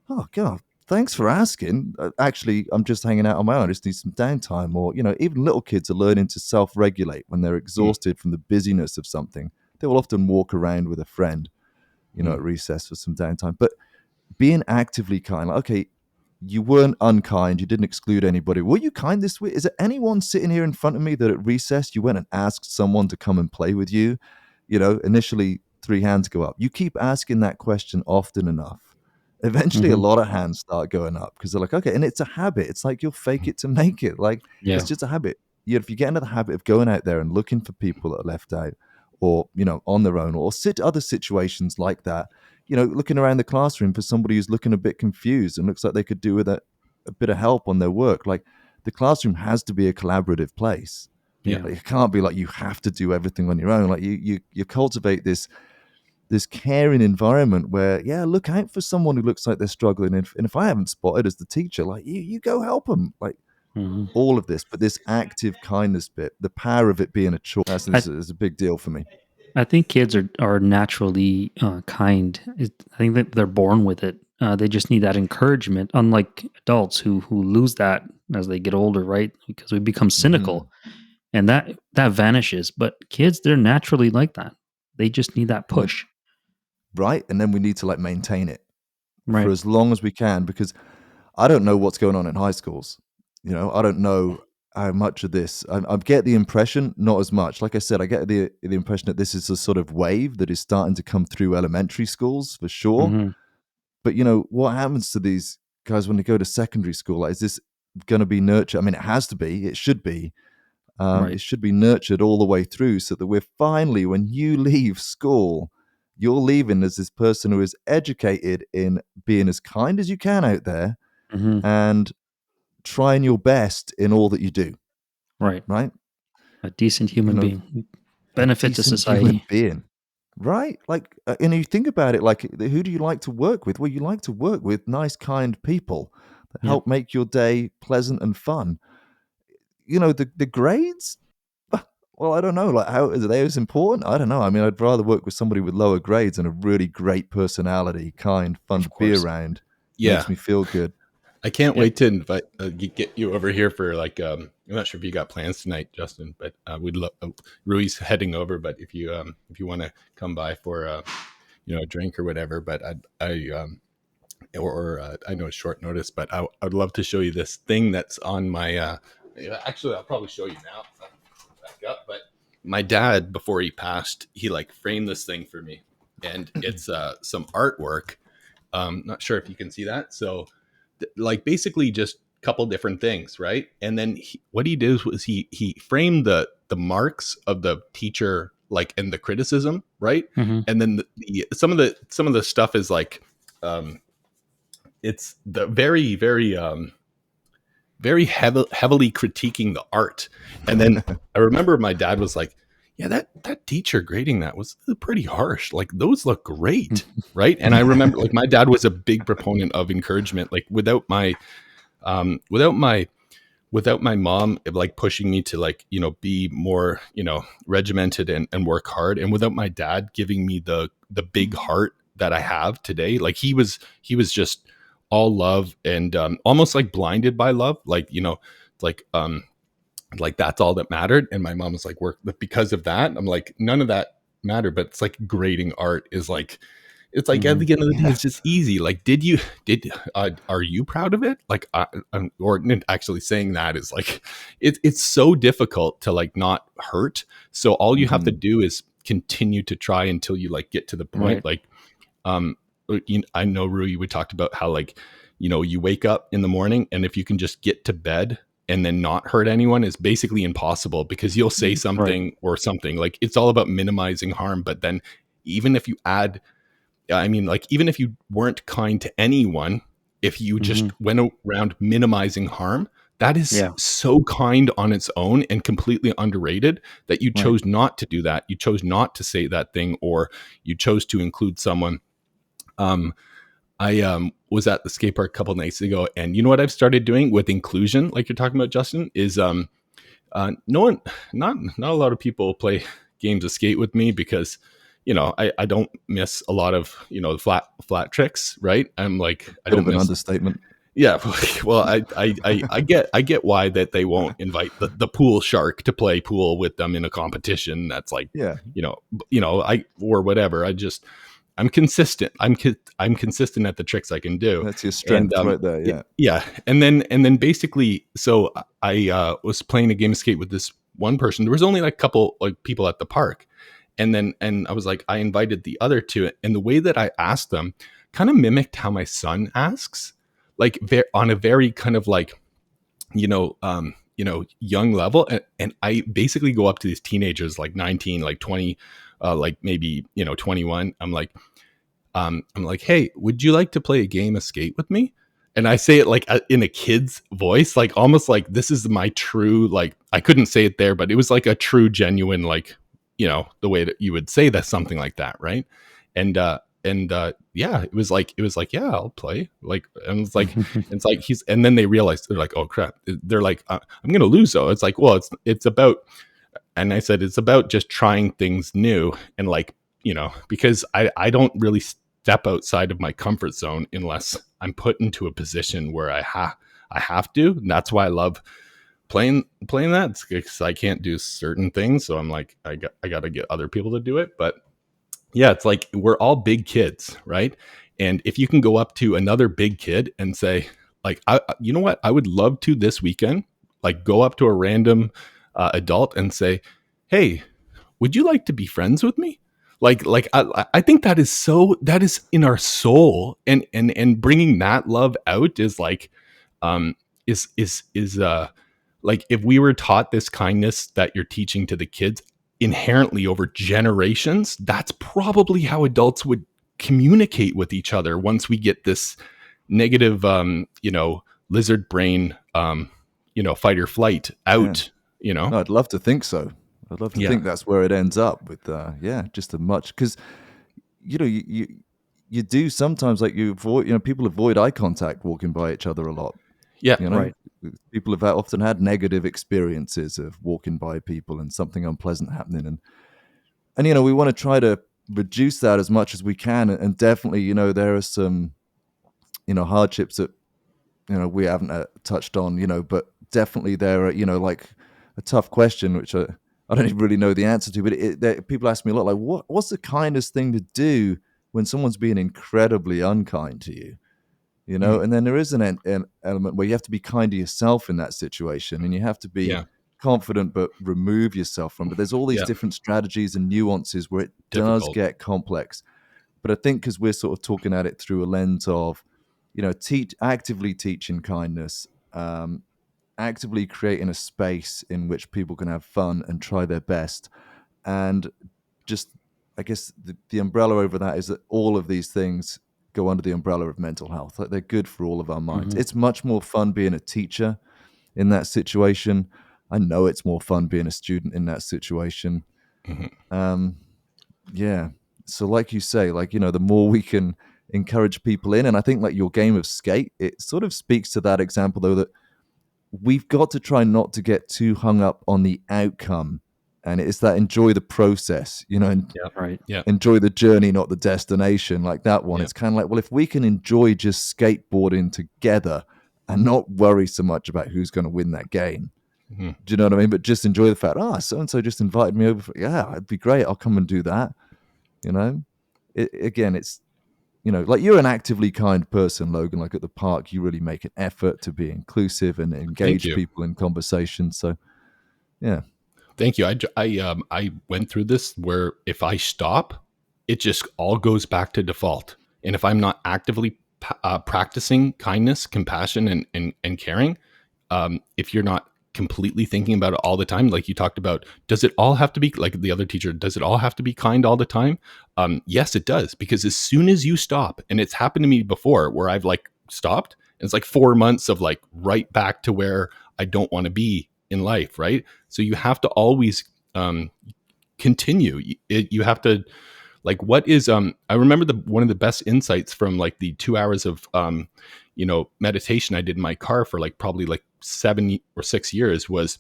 oh, God, thanks for asking. Actually, I'm just hanging out on my own. I just need some downtime. Or, even little kids are learning to self-regulate when they're exhausted from the busyness of something. They will often walk around with a friend, at recess for some downtime. But being actively kind, like, okay, you weren't unkind. You didn't exclude anybody. Were you kind this week? Is there anyone sitting here in front of me that at recess you went and asked someone to come and play with you? Initially 3 hands go up. You keep asking that question often enough. Eventually, a lot of hands start going up because they're like, okay, and it's a habit. It's like you'll fake it to make it. Like, it's just a habit. If you get into the habit of going out there and looking for people that are left out, or on their own, or other situations like that, looking around the classroom for somebody who's looking a bit confused and looks like they could do with a bit of help on their work. Like, the classroom has to be a collaborative place. Like, it can't be like you have to do everything on your own. Like, you cultivate this caring environment where, look out for someone who looks like they're struggling, and if I haven't spotted as the teacher, like, you go help them. Like, all of this, but this active kindness bit, the power of it being a choice, is a big deal for me. I think kids are naturally kind. I think that they're born with it. They just need that encouragement, unlike adults who lose that as they get older, right? Because we become cynical, and that vanishes. But kids, they're naturally like that. They just need that push. Right? And then we need to like maintain it Right. for as long as we can, because I don't know what's going on in high schools. I don't know how much of this. I get the impression, not as much. Like I said, I get the impression that this is a sort of wave that is starting to come through elementary schools for sure. But what happens to these guys when they go to secondary school? Like, is this going to be nurtured? I mean, it has to be. It should be. It should be nurtured all the way through, so that we're finally, when you leave school, you're leaving as this person who is educated in being as kind as you can out there, and trying your best in all that you do. Right? A decent human being. Benefit to society. Human being. Right? Like, and you think about it, like, who do you like to work with? Well, you like to work with nice, kind people that help make your day pleasant and fun. The grades? Well, I don't know. Like, how are they as important? I don't know. I mean, I'd rather work with somebody with lower grades and a really great personality, kind, fun to be around. Makes me feel good. I can't wait to invite get you over here for like I'm not sure if you got plans tonight, Justin, but we'd love Rui's heading over, but if you want to come by for a drink or whatever, but I know it's short notice, but I'd love to show you this thing that's on my actually I'll probably show you now. Back up, but my dad, before he passed, he like framed this thing for me, and it's some artwork. Not sure if you can see that. So like basically just a couple different things, right? And then what he did was he framed the marks of the teacher, like, and the criticism, right? And then some of the stuff is like it's the very very heavily critiquing the art. And then I remember my dad was like, yeah, that teacher grading that was pretty harsh. Like, those look great. Right. And I remember, like, my dad was a big proponent of encouragement. Like, without my mom, like, pushing me to, like, be more, regimented and work hard. And without my dad giving me the big heart that I have today. Like he was just all love and almost like blinded by love, like, you know, like that's all that mattered. And my mom was like, work because of that. I'm like, none of that mattered, but it's like grading art is like, it's like at the end of the day, it's just easy. Like, are you proud of it? Like, or actually saying that is like, it's so difficult to like not hurt. So all you have to do is continue to try until you like get to the point. Like, I know, Rui, we talked about how like, you know, you wake up in the morning and if you can just get to bed and then not hurt anyone is basically impossible, because you'll say something or something. Like, it's all about minimizing harm. But then even if you add, I mean, like, even if you weren't kind to anyone, if you just went around minimizing harm, that is so kind on its own and completely underrated that you chose not to do that. You chose not to say that thing, or you chose to include someone. I was at the skate park a couple nights ago, and you know what I've started doing with inclusion, like you're talking about, Justin, is not a lot of people play games of skate with me because, you know, I don't miss a lot of, you know, flat tricks, right? I'm like, I don't miss an miss understatement. Yeah, well, I get why that they won't invite the pool shark to play pool with them in a competition. That's like, you know, or whatever. I'm consistent. I'm consistent at the tricks I can do. That's your strength right there. Yeah. Yeah. And then basically, so I was playing a game of skate with this one person. There was only like a couple like people at the park. And I was like, I invited the other two, and the way that I asked them kind of mimicked how my son asks, like on a very kind of like, you know, young level. And I basically go up to these teenagers, like 19, like 20, like maybe, you know, 21. I'm like, hey, would you like to play a game of skate with me? And I say it like in a kid's voice, like almost like this is my true, like, I couldn't say it there, but it was like a true, genuine, like, you know, the way that you would say that, something like that. Right. And yeah, it was like, yeah, I'll play. Like, and it's like and then they realized, they're like, oh crap. They're like, I'm going to lose though. It's like, well, it's about, and I said, it's about just trying things new. And like, you know, because I don't really step outside of my comfort zone unless I'm put into a position where I have to. And that's why I love playing that, because I can't do certain things. So I'm like, I got to get other people to do it. But yeah, it's like, we're all big kids, right? And if you can go up to another big kid and say, like, you know what, I would love to this weekend, like go up to a random adult and say, hey, would you like to be friends with me? Like I think that is in our soul, and bringing that love out is like, is like, if we were taught this kindness that you're teaching to the kids inherently over generations, that's probably how adults would communicate with each other once we get this negative, you know, lizard brain, you know, fight or flight out, you know? No, I'd love to think so. I'd love to think that's where it ends up with, just a much, because, you know, you do sometimes, like, you avoid, you know, people avoid eye contact walking by each other a lot. Yeah. You know, people have often had negative experiences of walking by people and something unpleasant happening. And, you know, we want to try to reduce that as much as we can. And definitely, you know, there are some, you know, hardships that, you know, we haven't touched on, you know, but definitely there are, you know, like a tough question, which I don't even really know the answer to, but people ask me a lot, like, what's the kindest thing to do when someone's being incredibly unkind to you? You know, and then there is an element where you have to be kind to yourself in that situation, and you have to be confident but remove yourself from it. There's all these different strategies and nuances where it does get complex. But I think because we're sort of talking at it through a lens of, you know, actively teaching kindness, actively creating a space in which people can have fun and try their best, and just, I guess the umbrella over that is that all of these things go under the umbrella of mental health. Like, they're good for all of our minds. It's much more fun being a teacher in that situation. I know it's more fun being a student in that situation. Yeah. So like you say, like, you know, the more we can encourage people in, and I think like your game of skate, it sort of speaks to that example, though, that we've got to try not to get too hung up on the outcome And it's that enjoy the process, and Yeah. Right. Yeah. enjoy the journey, not the destination. Like that one, Yeah. it's kind of like, well, if we can enjoy just skateboarding together and not worry so much about who's going to win that game. Mm-hmm. Do you know what I mean? But just enjoy the fact, so-and-so just invited me over. Yeah, it'd be great. I'll come and do that. Again, it's, like you're an actively kind person, Logan. Like at the park, you really make an effort to be inclusive and engage people in conversation. So, yeah. Thank you. I went through this where if I stop, it just all goes back to default. And if I'm not actively practicing kindness, compassion, and caring, if you're not completely thinking about it all the time, like you talked about, does it all have to be like the other teacher? Does it all have to be kind all the time? Yes, it does. Because as soon as you stop, and it's happened to me before where I've like stopped, and it's like 4 months of like right back to where I don't want to be in life, right? So you have to always continue. You have to like, what is I remember one of the best insights from like the 2 hours of meditation I did in my car for like probably like 7 or 6 years was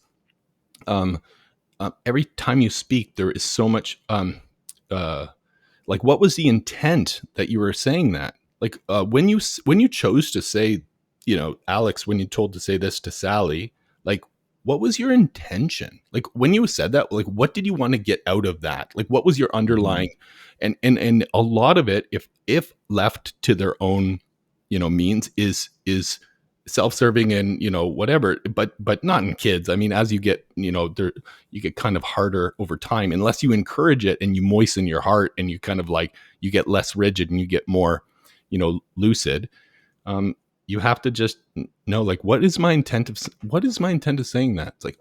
every time you speak there is so much like, what was the intent that you were saying that? Like when you chose to say, Alex, when you told to say this to Sally, like, what was your intention? Like when you said that, like, what did you want to get out of that? Like, what was your underlying, and a lot of it, if left to their own, means is self-serving and, whatever, but not in kids. I mean, as you get, you get kind of harder over time, unless you encourage it and you moisten your heart and you kind of like, you get less rigid and you get more, lucid. You have to just know, like, what is my intent of saying that? It's like,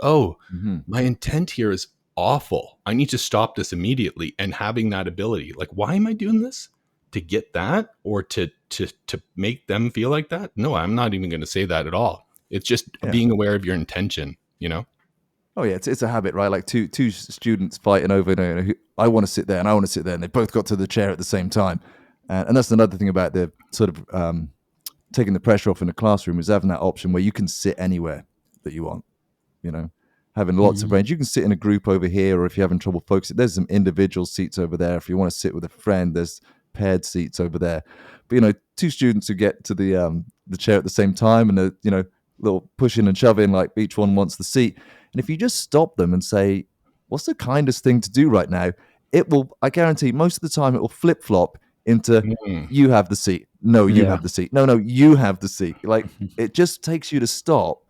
my intent here is awful. I need to stop this immediately. And having that ability, like, why am I doing this? To get that, or to make them feel like that? No, I'm not even going to say that at all. It's just being aware of your intention, Oh yeah, it's a habit, right? Like two students fighting over, I want to sit there and I want to sit there, and they both got to the chair at the same time. And that's another thing about the sort of taking the pressure off in the classroom, is having that option where you can sit anywhere that you want, having lots of range. You can sit in a group over here, or if you're having trouble focusing, there's some individual seats over there. If you want to sit with a friend, there's paired seats over there. But, two students who get to the chair at the same time, and little pushing and shoving, like each one wants the seat. And if you just stop them and say, what's the kindest thing to do right now? It will, I guarantee most of the time, it will flip flop into you have the seat. No, you have the seat. No, you have the seat. Like, it just takes you to stop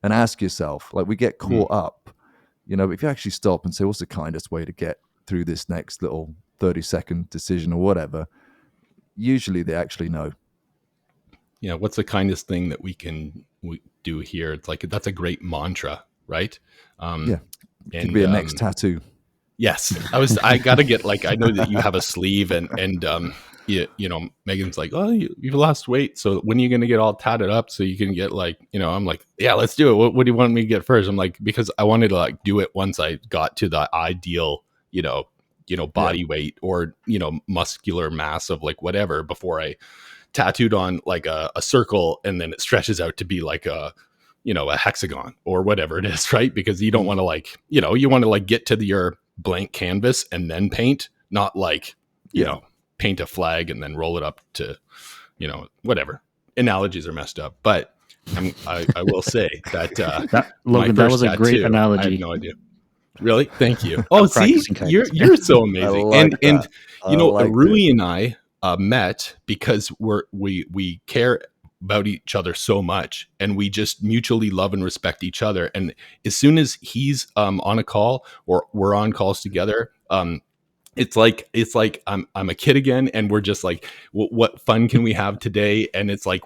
and ask yourself. Like, we get caught up, but if you actually stop and say, what's the kindest way to get through this next little 30-second decision or whatever, usually they actually know. Yeah, what's the kindest thing that we do here? It's like, that's a great mantra, right? It could be a next tattoo. Yes, I gotta get, like, I know that you have a sleeve, and Megan's like, oh, you've lost weight, so when are you gonna get all tatted up so you can get, like, I'm like, yeah, let's do it. What do you want me to get first? I'm like, because I wanted to like do it once I got to the ideal, body weight or, muscular mass of like whatever, before I tattooed on like a circle and then it stretches out to be like a hexagon or whatever it is, right? Because you don't want to like, you want to like get to your blank canvas and then paint, not like, paint a flag and then roll it up to, whatever. Analogies are messed up, but I will say that Logan, that was a great analogy. I have no idea. Really? Thank you. Oh, see, you're so amazing. Rui and I met because we care about each other so much, and we just mutually love and respect each other. And as soon as he's on a call or we're on calls together, it's like I'm a kid again, and we're just like, what fun can we have today? And it's like,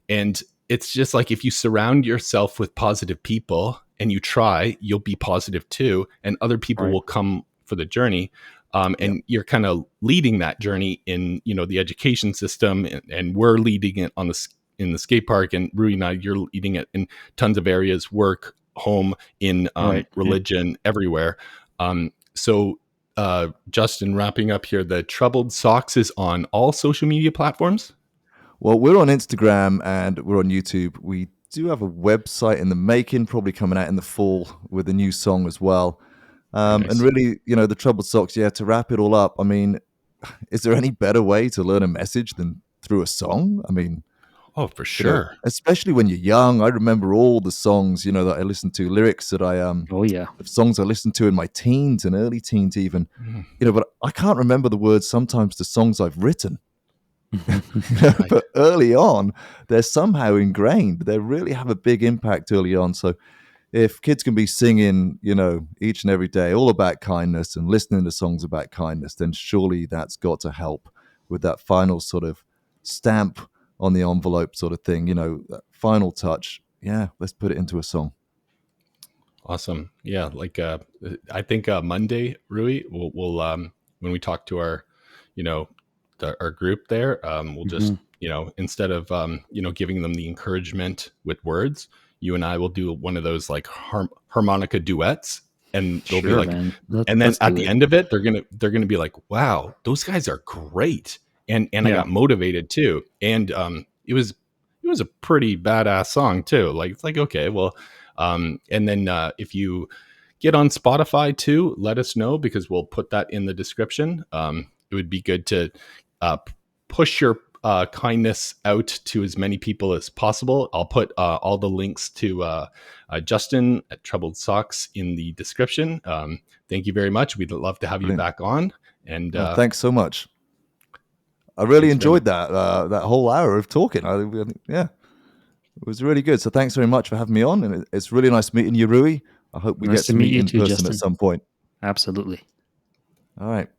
and it's just like, if you surround yourself with positive people and you try, you'll be positive too, and other people will come for the journey. And you're kind of leading that journey in, the education system, and we're leading it in the skate park, and Rui and I, you're leading it in tons of areas, work, home, in religion, everywhere. So Justin, wrapping up here, the Troubled Socks is on all social media platforms. Well, we're on Instagram and we're on YouTube. We do have a website in the making, probably coming out in the fall with a new song as well. And Nice. really, the Troubled Socks, yeah, to wrap it all up, I mean, is there any better way to learn a message than through a song? I mean, Oh, for sure. especially when you're young. I remember all the songs, that I listened to, lyrics that Oh yeah. of songs I listened to in my teens and early teens even, Mhm. but I can't remember the words sometimes to songs I've written. Right. But early on, they're somehow ingrained. They really have a big impact early on. So if kids can be singing, each and every day all about kindness and listening to songs about kindness, then surely that's got to help with that final sort of stamp on the envelope sort of thing, that final touch. Yeah, let's put it into a song. Awesome. Yeah, like I think Monday, Rui, we'll when we talk to our, you know, our group there, we'll just, Mhm. instead of giving them the encouragement with words, you and I will do one of those like harmonica duets, and they'll be Sure, like, man. and then Let's at do the it. end of it, they're gonna be like, wow, those guys are great, and I Yeah. got motivated too, and it was a pretty badass song too. Like it's like, okay, well, and then if you get on Spotify too, let us know because we'll put that in the description. It would be good to push your kindness out to as many people as possible. I'll put all the links to Justin at Troubled Socks in the description. Thank you very much. We'd love to have you Brilliant. back on. And Oh, thanks so much. I really thanks very much. enjoyed that whole hour of talking. Yeah, it was really good. So thanks very much for having me on, and it's really nice meeting you, Rui. I hope we Nice get to to meet meet you in too, person at Justin. some point. Absolutely. All right.